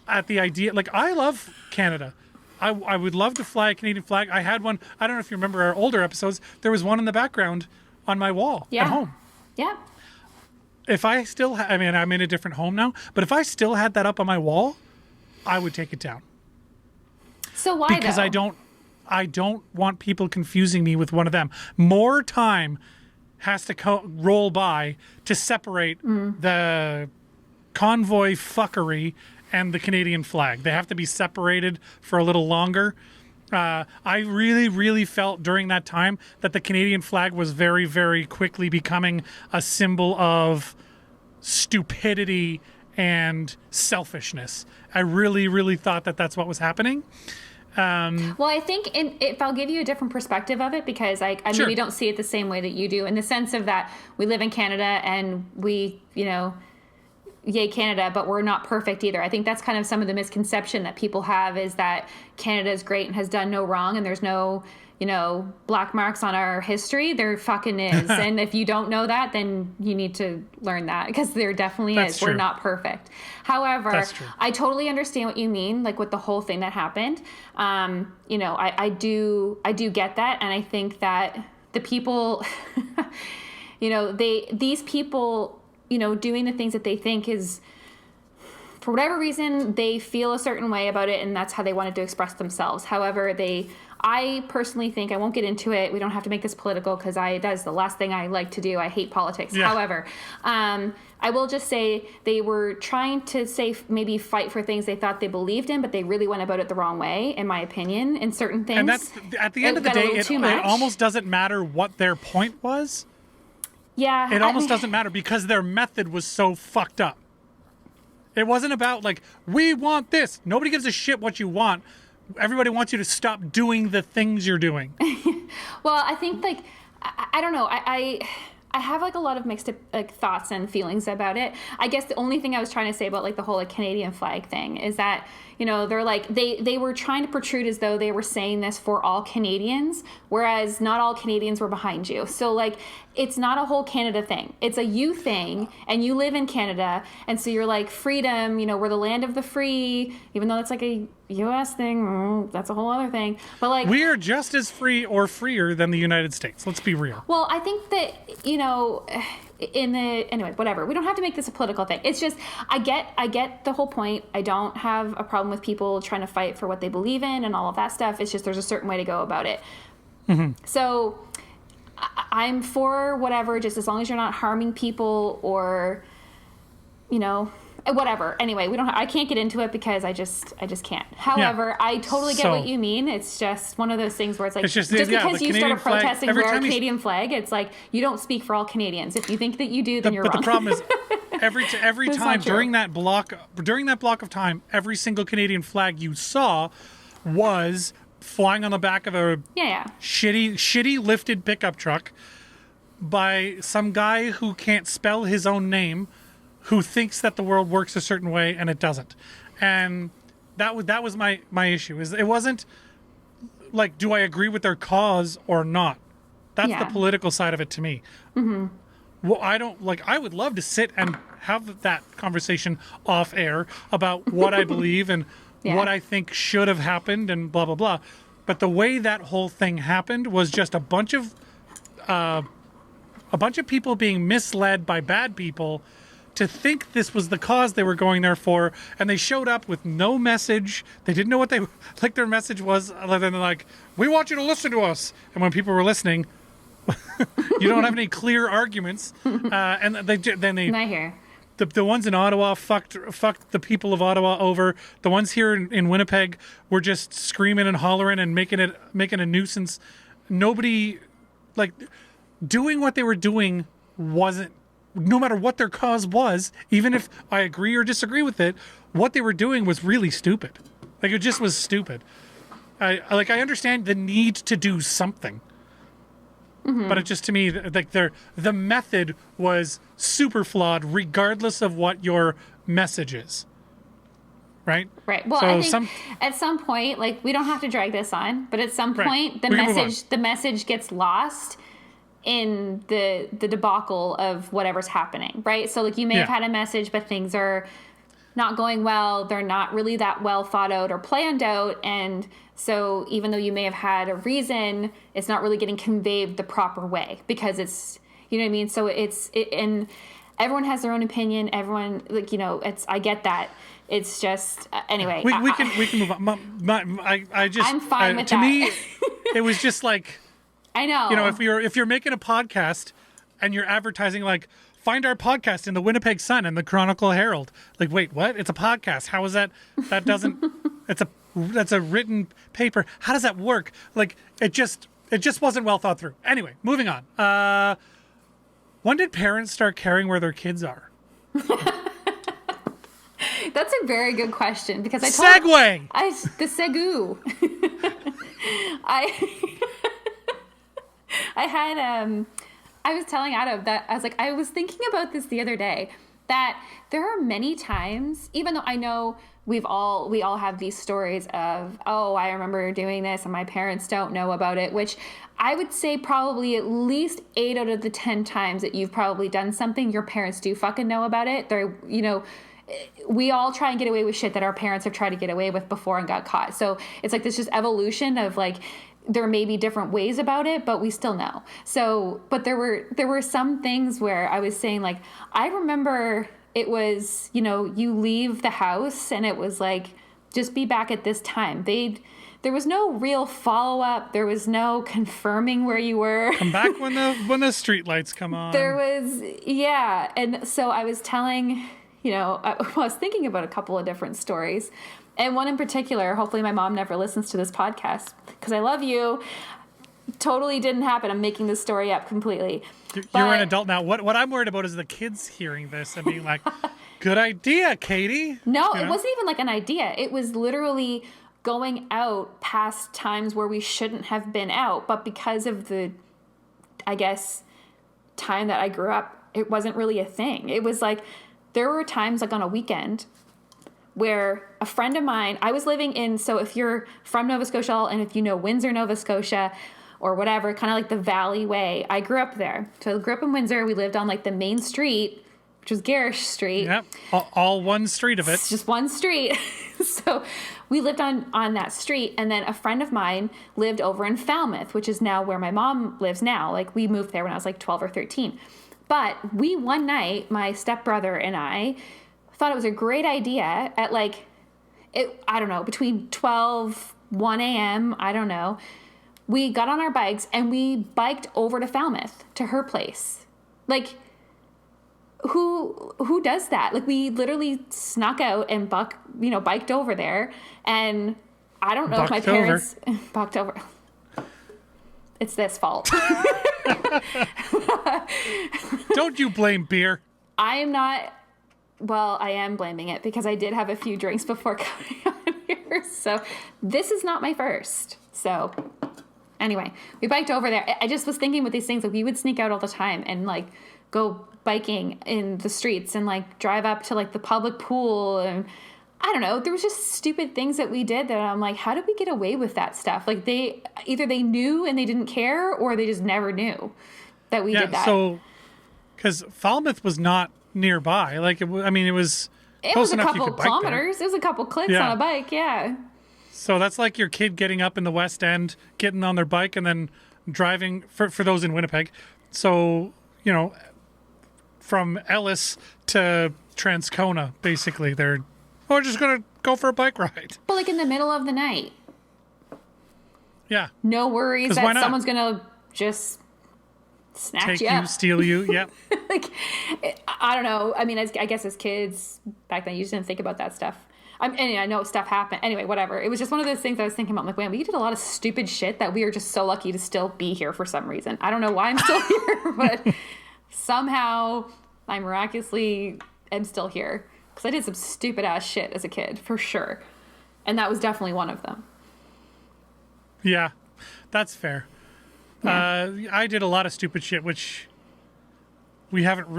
at the idea. Like I love Canada. I would love to fly a Canadian flag. I had one. I don't know if you remember our older episodes. There was one in the background on my wall at home. Yeah. If I still, I'm in a different home now. But if I still had that up on my wall, I would take it down. So why? Because though? I don't want people confusing me with one of them. More time has to roll by to separate the convoy fuckery and the Canadian flag. They have to be separated for a little longer. I really, really felt during that time that the Canadian flag was very, very quickly becoming a symbol of stupidity and selfishness. I really, really thought that that's what was happening. Well, I think if I'll give you a different perspective of it, because I Sure. maybe don't see it the same way that you do, in the sense of that we live in Canada and we, yay Canada, but we're not perfect either. I think that's kind of some of the misconception that people have, is that Canada is great and has done no wrong and there's no, black marks on our history. There fucking is. And if you don't know that, then you need to learn that, because there definitely That's is. true. We're not perfect. However, That's true. I totally understand what you mean, like with the whole thing that happened. I do get that. And I think that the people, these people, doing the things that they think is, for whatever reason, they feel a certain way about it, and that's how they wanted to express themselves. However, I personally think, I won't get into it. We don't have to make this political because that's the last thing I like to do. I hate politics. Yeah. However, I will just say they were trying to maybe fight for things they thought they believed in, but they really went about it the wrong way, in my opinion, in certain things. And that's, at the end of the day, it almost doesn't matter what their point was. Yeah. It almost doesn't matter because their method was so fucked up. It wasn't about like, we want this. Nobody gives a shit what you want. Everybody wants you to stop doing the things you're doing. Well, I think like, I don't know. I have like a lot of mixed like thoughts and feelings about it. I guess the only thing I was trying to say about like the whole like Canadian flag thing is that, you know, they're like, they were trying to protrude as though they were saying this for all Canadians, whereas not all Canadians were behind you. So like, it's not a whole Canada thing. It's a you thing, and you live in Canada, and so you're like, freedom, you know, we're the land of the free, even though it's like a U.S. thing, that's a whole other thing. But like, we are just as free or freer than the United States. Let's be real. Well, I think that, you know, anyway, whatever. We don't have to make this a political thing. It's just, I get the whole point. I don't have a problem with people trying to fight for what they believe in and all of that stuff. It's just, there's a certain way to go about it. Mm-hmm. So I'm for whatever, just as long as you're not harming people or, you know, whatever. Anyway, I can't get into it because I just can't. However, I totally get what you mean. It's just one of those things where it's like, just because you start protesting for our Canadian flag, it's like, you don't speak for all Canadians. If you think that you do, then you're wrong. But the problem is, every time during that block of time, every single Canadian flag you saw was flying on the back of a shitty lifted pickup truck by some guy who can't spell his own name, who thinks that the world works a certain way and it doesn't. And that was my issue. Is it wasn't like, do I agree with their cause or not? That's the political side of it to me. Mm-hmm. Well, I would love to sit and have that conversation off air about what I believe and what I think should have happened and blah, blah, blah. But the way that whole thing happened was just a bunch of people being misled by bad people to think this was the cause they were going there for, and they showed up with no message. They didn't know what their message was, other than like, we want you to listen to us. And when people were listening, you don't have any clear arguments. And they not here. The ones in Ottawa fucked the people of Ottawa over. The ones here in Winnipeg were just screaming and hollering and making a nuisance. Nobody, like, doing what they were doing wasn't, no matter what their cause was, even if I agree or disagree with it, what they were doing was really stupid. Like, it just was stupid. I understand the need to do something. Mm-hmm. But it just, to me, like, the method was super flawed, regardless of what your message is. Right? Right. Well, so I think at some point, like, we don't have to drag this on, but at some point, the message gets lost in the debacle of whatever's happening, right? So, like, you may have had a message, but things are not going well. They're not really that well thought out or planned out. And so even though you may have had a reason, it's not really getting conveyed the proper way because it's, you know what I mean? So and everyone has their own opinion. Everyone, like, you know, I get that. It's just, anyway. We can move on. I'm fine with that. To me, it was just like, I know. You know, if you're making a podcast and you're advertising, like, find our podcast in the Winnipeg Sun and the Chronicle Herald. Like, wait, what? It's a podcast. How is that? That doesn't. That's a written paper. How does that work? Like, it just wasn't well thought through. Anyway, moving on. When did parents start caring where their kids are? That's a very good question because the segu. I was telling Adam that I was thinking about this the other day, that there are many times, even though I know we all have these stories of, oh, I remember doing this and my parents don't know about it, which I would say probably at least 8 out of the 10 times that you've probably done something, your parents do fucking know about it. They're, you know, we all try and get away with shit that our parents have tried to get away with before and got caught. So it's like this just evolution of, like, there may be different ways about it, but we still know. So, but there were some things where I was saying, like, I remember it was, you know, you leave the house and it was like, just be back at this time. They'd there was no real follow-up. There was no confirming where you were. Come back when the street lights come on. There was, yeah. And so I was telling, I was thinking about a couple of different stories. And one in particular, hopefully my mom never listens to this podcast because I love you. Totally didn't happen. I'm making this story up completely. You're an adult now. What I'm worried about is the kids hearing this and being like, good idea, Katie. No, it wasn't even like an idea. It was literally going out past times where we shouldn't have been out. But because of the, I guess, time that I grew up, it wasn't really a thing. It was like, there were times like on a weekend where a friend of mine, I was living in, so if you're from Nova Scotia and if you know Windsor, Nova Scotia, or whatever, kind of like the Valley Way, I grew up there. So I grew up in Windsor. We lived on like the main street, which was Garish Street. Yep, all one street of it. It's just one street. So we lived on that street. And then a friend of mine lived over in Falmouth, which is now where my mom lives now. Like we moved there when I was like 12 or 13. But one night, my stepbrother and I thought it was a great idea at like, I don't know, between 12, 1 a.m., I don't know. We got on our bikes and we biked over to Falmouth to her place. Like, who does that? Like, we literally snuck out and biked over there. And I don't know if my parents bucked over. It's this fault. Don't you blame beer? I am not. Well, I am blaming it because I did have a few drinks before coming on here. So this is not my first. So anyway, we biked over there. I just was thinking with these things, like we would sneak out all the time and like go biking in the streets and like drive up to like the public pool. And I don't know, there was just stupid things that we did that I'm like, how did we get away with that stuff? Like either they knew and they didn't care or they just never knew that we did that. So, because Falmouth was not nearby. Like, it was It close was a enough couple you could bike there. kilometers. It was a couple clicks on a bike, yeah. So that's like your kid getting up in the West End, getting on their bike, and then driving, for those in Winnipeg. So, from Ellis to Transcona, basically, they're just going to go for a bike ride. But like in the middle of the night. Yeah. No worries that someone's going to just snatch take you you, up. steal you, yeah. Like, I don't know. I mean, I guess as kids back then, you just didn't think about that stuff. And I know stuff happened. Anyway, whatever. It was just one of those things I was thinking about. I'm like, man, we did a lot of stupid shit that we are just so lucky to still be here for some reason. I don't know why I'm still here, but somehow I miraculously am still here. Because I did some stupid ass shit as a kid, for sure. And that was definitely one of them. Yeah, that's fair. Yeah. I did a lot of stupid shit, which we haven't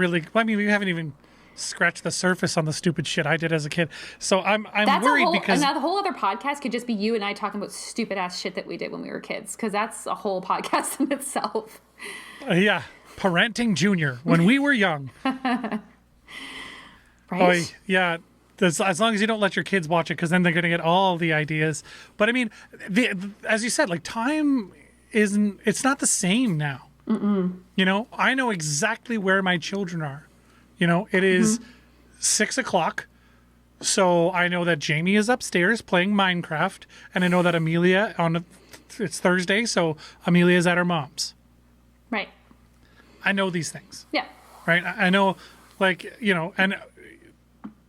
even scratched the surface on the stupid shit I did as a kid. So I'm worried because now the whole other podcast could just be you and I talking about stupid ass shit that we did when we were kids, because that's a whole podcast in itself. Yeah, PaRANTing Junior when we were young. Right? Oh, yeah. As long as you don't let your kids watch it, because then they're going to get all the ideas. But I mean, as you said, like time it's not the same now. Mm-mm. I know exactly where my children are. It is 6 o'clock. So I know that Jamie is upstairs playing Minecraft. And I know that Amelia it's Thursday. So Amelia is at her mom's. Right. I know these things. Yeah. Right. I know, and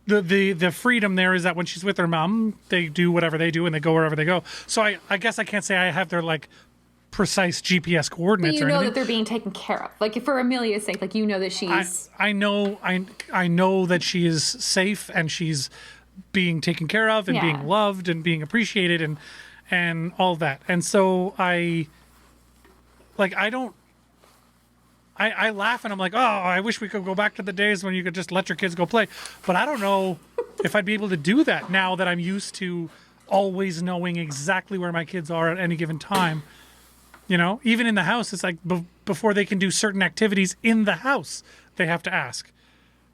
the freedom there is that when she's with her mom, they do whatever they do and they go wherever they go. So I guess I can't say I have their precise GPS coordinates. But or anything. that they're being taken care of. Like for Amelia's sake, like that she's. I know that she is safe and she's being taken care of and being loved and being appreciated and all that. And so I laugh and I'm like, oh, I wish we could go back to the days when you could just let your kids go play. But I don't know if I'd be able to do that now that I'm used to always knowing exactly where my kids are at any given time. Even in the house, it's like before they can do certain activities in the house, they have to ask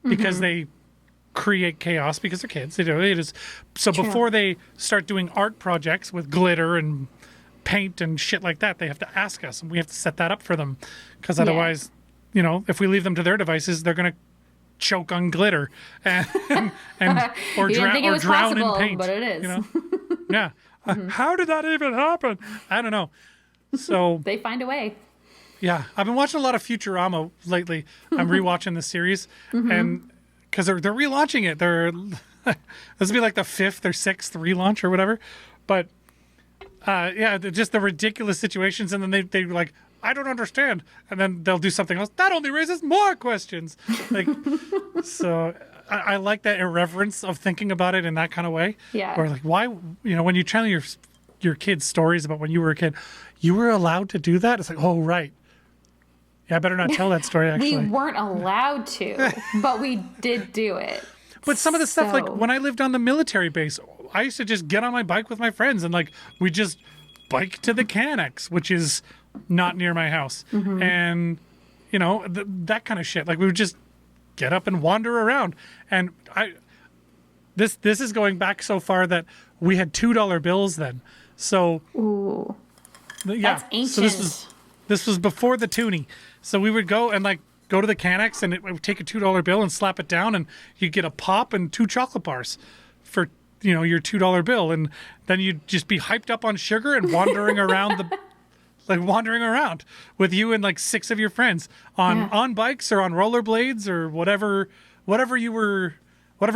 because they create chaos because they're kids. It is. So True. Before they start doing art projects with glitter and paint and shit like that, they have to ask us, and we have to set that up for them because otherwise, if we leave them to their devices, they're going to choke on glitter and or drown in paint. But it is. Yeah, How did that even happen? I don't know. So They find a way. yeah, I've been watching a lot of Futurama lately. I'm rewatching the series, and because they're relaunching it, this will be like the 5th or 6th relaunch or whatever. But yeah, just the ridiculous situations, and then they like, I don't understand, and then they'll do something else that only raises more questions. Like, so I like that irreverence of thinking about it in that kind of way. Yeah. Or like, why, when you tell your kids stories about when you were a kid, you were allowed to do that. It's like, oh right. Yeah, I better not tell that story, actually. We weren't allowed to, but we did do it. But some of the stuff, like So- when I lived on the military base, I used to just get on my bike with my friends and like we just bike to the Canex, which is not near my house. And, that kind of shit. Like we would just get up and wander around. And this is going back so far that we had $2 bills then. So, Ooh, yeah. that's ancient. So this was before the toonie. So we would go and like go to the Canex and it would take a $2 bill and slap it down and you'd get a pop and 2 chocolate bars for, your $2 bill. And then you'd just be hyped up on sugar and wandering around wandering around with you and like 6 of your friends on bikes or on rollerblades or whatever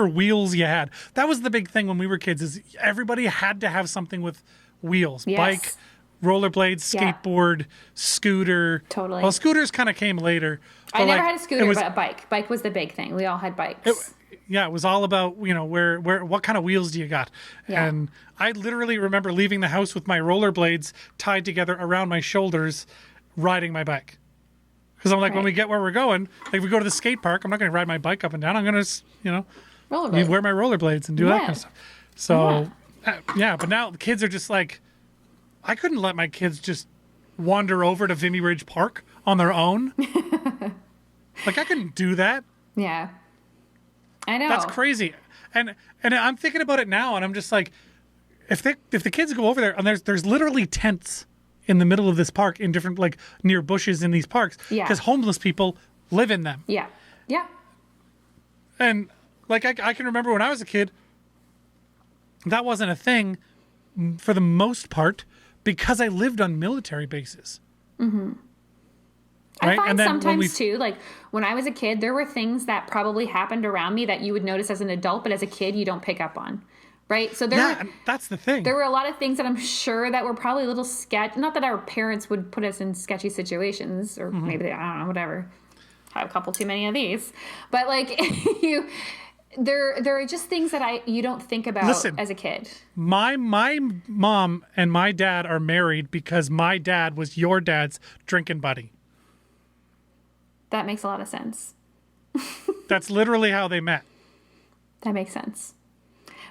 wheels you had. That was the big thing when we were kids is everybody had to have something with wheels. Yes. Bike, rollerblades, Yeah. skateboard, scooter. Totally. Well, scooters kind of came later. I but, never like, had a scooter, it was, but a bike. Bike was the big thing. We all had bikes. yeah, it was all about, what kind of wheels do you got? Yeah. And I literally remember leaving the house with my rollerblades tied together around my shoulders, riding my bike. Because I'm like, when Right. we get where we're going, like we go to the skate park, I'm not going to ride my bike up and down. I'm going to, Rollerblades. wear my rollerblades and do that Yeah. kind of stuff. So, yeah, but now the kids are just like, I couldn't let my kids just wander over to Vimy Ridge Park on their own. Like, I couldn't do that. Yeah. I know. That's crazy. And I'm thinking about it now, and I'm just like, if the kids go over there, and there's literally tents in the middle of this park in different, like, near bushes in these parks. Yeah. Because homeless people live in them. Yeah. Yeah. And, like, I can remember when I was a kid, that wasn't a thing for the most part because I lived on military bases. Mm-hmm. Right? I find And then when sometimes too, like when I was a kid, there were things that probably happened around me that you would notice as an adult, but as a kid, you don't pick up on. Right? So Yeah, that's the thing. there were a lot of things that I'm sure that were probably a little sketch. Not that our parents would put us in sketchy situations, or maybe they, I don't know, whatever. Have a couple too many of these, but like there are just things that you don't think about Listen, as a kid. My mom and my dad are married because my dad was your dad's drinking buddy. That makes a lot of sense. That's literally how they met. That makes sense.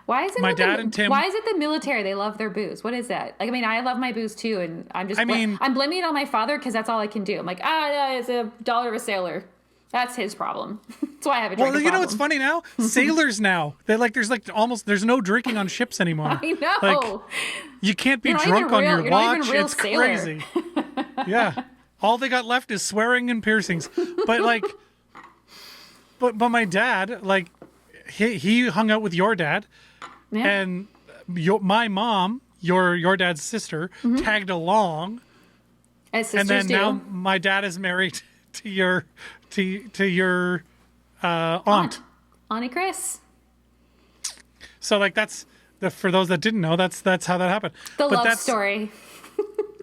Why is it My that dad and Tim- Why is it the military? They love their booze. What is that? Like, I mean, I love my booze too, and I'm just. I'm blaming it on my father because that's all I can do. I'm like, it's $1 of a sailor. That's his problem. That's why I have a drinking Well, you know problem. what's funny now? Sailors now. There's no drinking on ships anymore. I know. Like, you can't be You're not drunk even on real- your you're not even watch. real It's sailor. crazy. Yeah. All they got left is swearing and piercings. But like but my dad, like he hung out with your dad Yeah. and my mom, your dad's sister, tagged along. As sisters And then do. now my dad is married to your aunt. Auntie Chris. So like that's for those that didn't know, that's how that happened. The But love that's- story.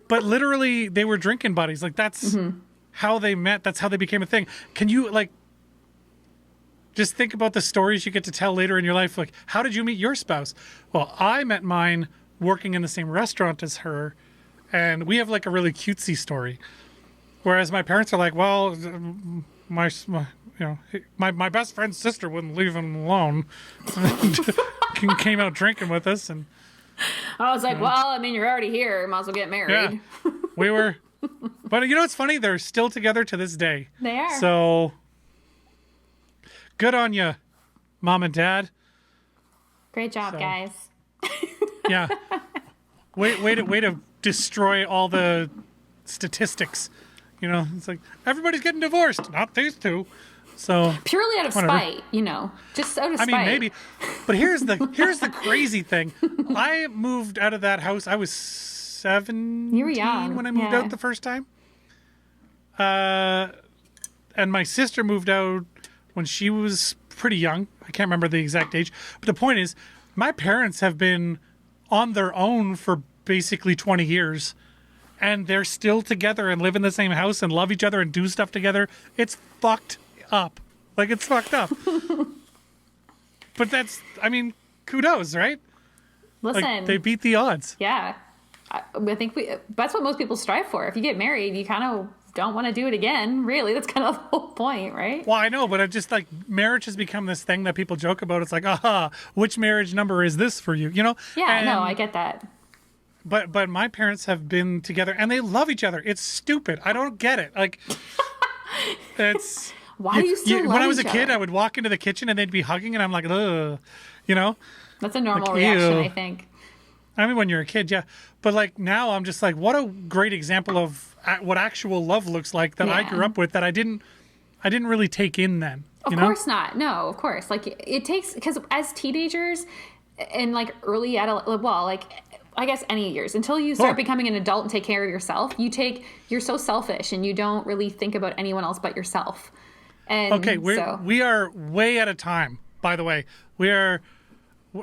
But literally they were drinking buddies. Like that's how they met. That's how they became a thing. Can you like just think about the stories you get to tell later in your life? Like, how did you meet your spouse? Well, I met mine working in the same restaurant as her, and we have like a really cutesy story. Whereas my parents are like, well, my best friend's sister wouldn't leave him alone. Came out drinking with us, and I was like, well, I mean, you're already here. Might as well get married. yeah, we were. But you know what's funny? They're still together to this day. They are. So good on you, mom and dad. Great job, guys. Yeah. Way to destroy all the statistics. You know, it's like everybody's getting divorced, not these two. So Purely out of whatever. spite, just out of I spite. mean, maybe. But here's the crazy thing. I moved out of that house. I was 17 You were young, when I moved yeah. out the first time. And my sister moved out when she was pretty young. I can't remember the exact age. But the point is, my parents have been on their own for basically 20 years. And they're still together and live in the same house and love each other and do stuff together. It's fucked up. Like, it's fucked up. But kudos, right? Listen, Like, they beat the odds. yeah. I think that's what most people strive for. If you get married, you kind of don't want to do it again. Really, that's kind of the whole point, right? Well, I know, but it just like marriage has become this thing that people joke about. It's like, which marriage number is this for you? Yeah, And- no, I get that. But my parents have been together and they love each other. It's stupid. I don't get it. Like, it's Why do you still love when I was a each kid, other? I would walk into the kitchen and they'd be hugging, and I'm like, ugh, That's a normal Like, reaction, ew. I think. I mean, when you're a kid, yeah. But like now, I'm just like, what a great example of what actual love looks like that I Yeah. grew up with that I didn't really take in then. Of course not. No, of course. Like it takes, because as teenagers and like early adult, well, like I guess any years until you start Oh. becoming an adult and take care of yourself, you're so selfish and you don't really think about anyone else but yourself. And Okay, we are way out of time. By the way,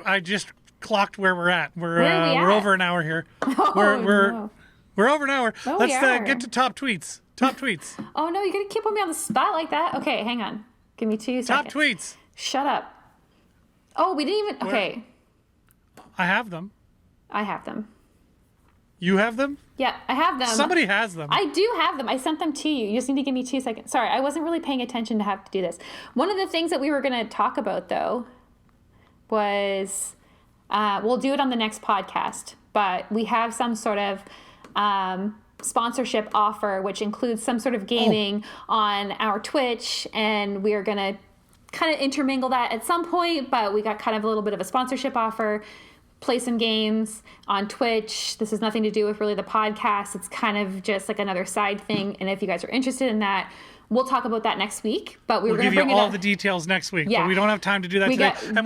I just clocked where we're at. We're Where are we we're at? over an hour here. Oh, we're no. we're over an hour. Oh, Let's we are. get to top tweets. Top tweets. Oh no, you're gonna keep putting me on the spot like that? Okay, hang on. Give me 2 Top seconds. tweets. Shut up. Oh, we didn't even. Okay, I have them. I have them. You have them? Yeah, I have them. Somebody has them. I do have them. I sent them to you. You just need to give me 2 seconds. Sorry, I wasn't really paying attention to have to do this. One of the things that we were going to talk about, though, was we'll do it on the next podcast, but we have some sort of sponsorship offer, which includes some sort of gaming on our Twitch, and we are going to kind of intermingle that at some point, but we got kind of a little bit of a sponsorship offer. Play some games on Twitch. This has nothing to do with really the podcast. It's kind of just like another side thing. And if you guys are interested in that, we'll talk about that next week. But we're We'll going to give bring you it all up. the details next week. Yeah. But we don't have time to do that We today. got- And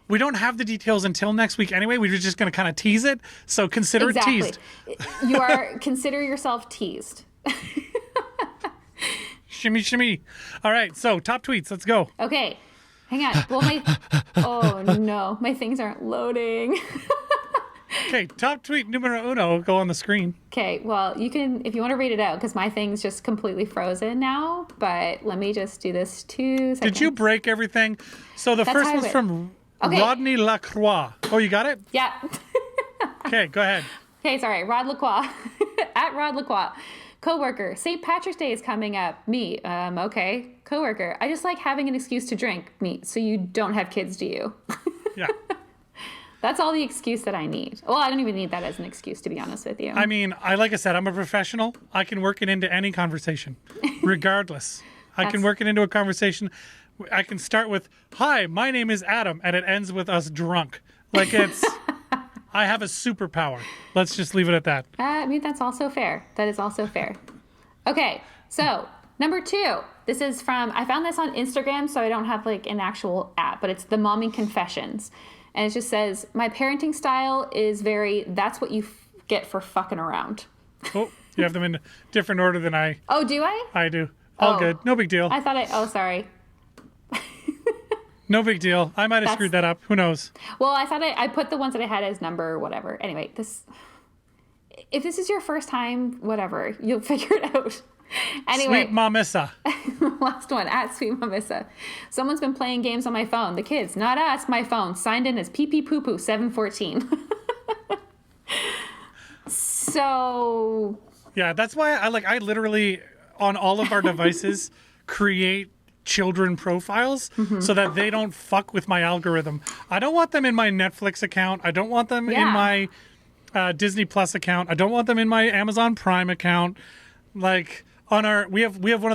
we don't have the details until next week anyway. We're just going to kind of tease it. So consider it teased. You are consider yourself teased. Shimmy, shimmy. All right. So top tweets. Let's go. Okay. Hang on. Well, oh no, my things aren't loading. Okay. Top tweet numero uno. Go on the screen. Okay, well, you can, if you want to read it out, because my thing's just completely frozen now, but let me just do this 2 seconds. Did you break everything? So the That's first how I one's would. from Okay. Rodney Lacroix. Oh, you got it? Yeah. Okay, go ahead. Okay, sorry. Rod Lacroix. At Rod Lacroix. Coworker. St. Patrick's Day is coming up. Me. Okay. Coworker. I just like having an excuse to drink. Me. So you don't have kids, do you? Yeah. That's all the excuse that I need. Well, I don't even need that as an excuse, to be honest with you. I mean, like I said, I'm a professional. I can work it into any conversation, regardless. I can That's- work it into a conversation. I can start with, "Hi, my name is Adam," and it ends with us drunk. Like it's, I have a superpower. Let's just leave it at that. I mean, that's also fair. That is also fair. Okay, so number 2. This is from, I found this on Instagram, so I don't have like an actual app, but it's the Mommy Confessions. And it just says, my parenting style is that's what you get for fucking around. Oh, you have them in different order than I Oh, do I? do. All Oh. good. No big deal. Oh, sorry. No big deal. I might have screwed that up. Who knows? Well, I thought I put the ones that I had as number or whatever. Anyway, if this is your first time, whatever, you'll figure it out. Anyway. Sweet Mamissa. Last one, at Sweet Mamissa. Someone's been playing games on my phone. The kids, not us, my phone. Signed in as pee pee poo poo 714. So, Yeah, that's why I literally on all of our devices create children profiles so that they don't fuck with my algorithm. I don't want them in my Netflix account. I don't want them in Yeah. my Disney Plus account. I don't want them in my Amazon Prime account. Like on our we have one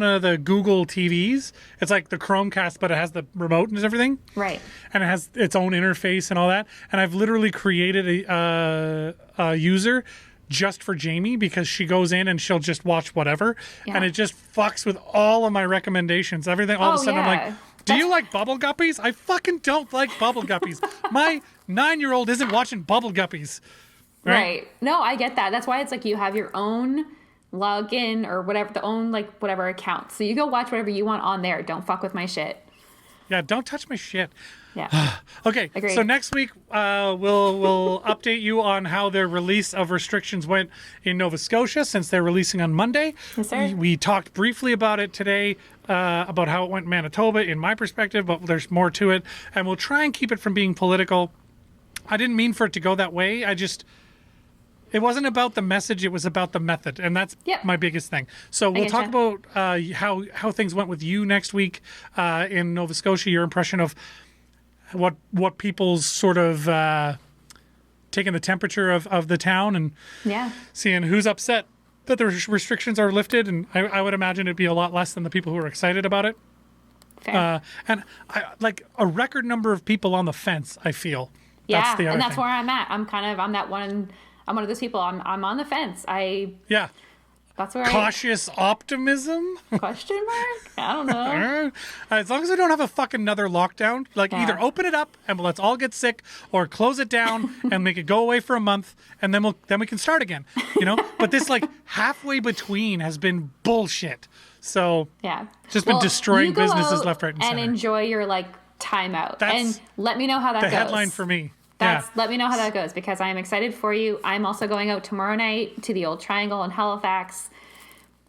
of the Google TVs. It's like the Chromecast, but it has the remote and everything. right. And it has its own interface and all that. And I've literally created a user just for Jamie because she goes in and she'll just watch whatever. Yeah. And it just fucks with all of my recommendations. Everything, all of a sudden I'm like, do you like Bubble Guppies? I fucking don't like Bubble Guppies. My 9-year-old isn't watching Bubble Guppies. Right. No, I get that. That's why it's like you have your own login or whatever, the own like whatever account. So you go watch whatever you want on there. Don't fuck with my shit. Yeah, don't touch my shit. Yeah. Okay, Agreed. so next week we'll update you on how the release of restrictions went in Nova Scotia since they're releasing on Monday. Yes, sir. We talked briefly about it today, about how it went in Manitoba in my perspective, but there's more to it. And we'll try and keep it from being political. I didn't mean for it to go that way. It wasn't about the message, it was about the method, and that's my biggest thing. So we'll talk about how things went with you next week in Nova Scotia, your impression of what people's sort of taking the temperature of the town and seeing who's upset that the restrictions are lifted, and I would imagine it'd be a lot less than the people who are excited about it. Fair. And I like a record number of people on the fence, I feel. Yeah, that's the other and that's thing. where I'm at. I'm that one. I'm one of those people. I'm on the fence. That's where cautious optimism. Question mark? I don't know. As long as we don't have a fucking another lockdown, like either open it up and let's all get sick, or close it down and make it go away for a month, and then we can start again. You know. But this like halfway between has been bullshit. So just been destroying businesses left, right, and center. And enjoy your like timeout, and let me know how that goes. The headline for me. Let me know how that goes, because I am excited for you. I'm also going out tomorrow night to the Old Triangle in Halifax.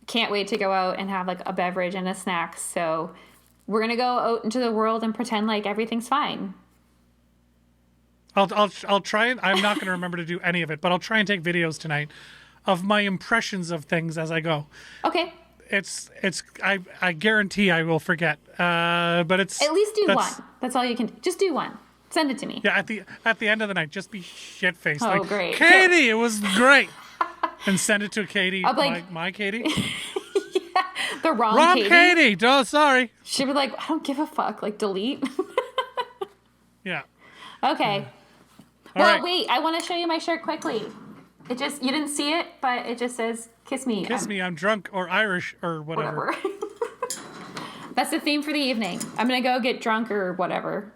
Can't wait to go out and have like a beverage and a snack. So we're gonna go out into the world and pretend like everything's fine. I'll try it. I'm not gonna remember to do any of it, but I'll try and take videos tonight of my impressions of things as I go. Okay. I guarantee I will forget. But it's at least do one. That's all you can do. Just do one. Send it to me. Yeah, at the end of the night, just be shit faced. Oh, like, great. Katie, it was great. And send it to Katie, like, my Katie. The wrong Katie. Oh, sorry. She'd be like, I don't give a fuck. Like, delete. Yeah. Okay. Well, wait. I want to show you my shirt quickly. You didn't see it, but it just says, kiss me. Kiss me, I'm drunk or Irish or whatever. That's the theme for the evening. I'm going to go get drunk or whatever.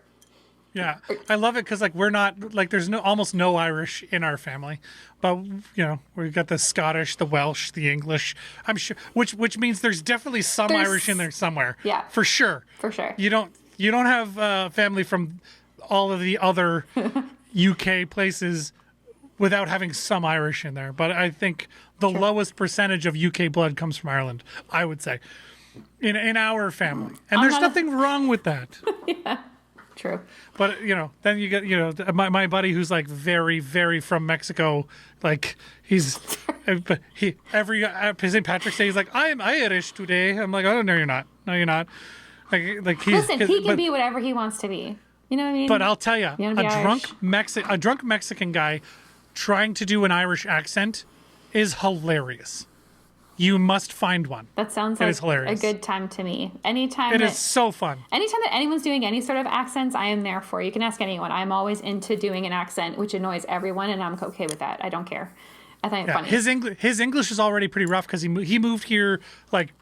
Yeah, I love it because like we're not like there's almost no Irish in our family, but you know we've got the Scottish, the Welsh, the English. I'm sure, which means there's definitely some Irish in there somewhere. Yeah, for sure. For sure. You don't have family from all of the other UK places without having some Irish in there. But I think the lowest percentage of UK blood comes from Ireland. I would say in our family, and there's nothing wrong with that. Yeah. True. But, then you get, my buddy who's like very, very from Mexico, like every St. Patrick's Day, he's like, I'm Irish today. I'm like, oh, no, you're not. No, you're not. Like Listen, he can be whatever he wants to be. You know what I mean? But I'll tell you, Irish. a drunk Mexican guy trying to do an Irish accent is hilarious. You must find one. That sounds like a good time to me. It is so fun. Anytime that anyone's doing any sort of accents, I am there for. You can ask anyone. I'm always into doing an accent, which annoys everyone, and I'm okay with that. I don't care. I find it funny. His English is already pretty rough because he moved here like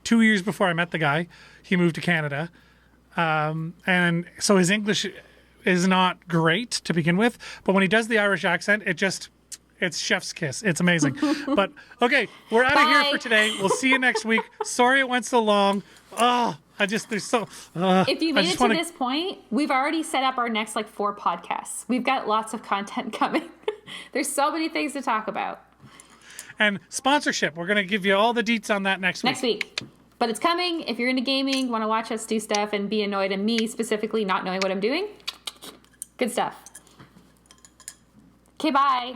2 years before I met the guy. He moved to Canada, and so his English is not great to begin with. But when he does the Irish accent, it's chef's kiss. It's amazing. But okay, we're out of here for today. We'll see you next week. Sorry it went so long. Oh, if you made it to this point, we've already set up our next 4 podcasts. We've got lots of content coming. There's so many things to talk about. And sponsorship. We're going to give you all the deets on that next week. But it's coming. If you're into gaming, want to watch us do stuff and be annoyed at me specifically not knowing what I'm doing, good stuff. Okay, bye.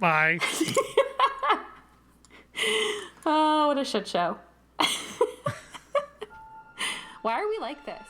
Bye. Oh, what a shit show. Why are we like this?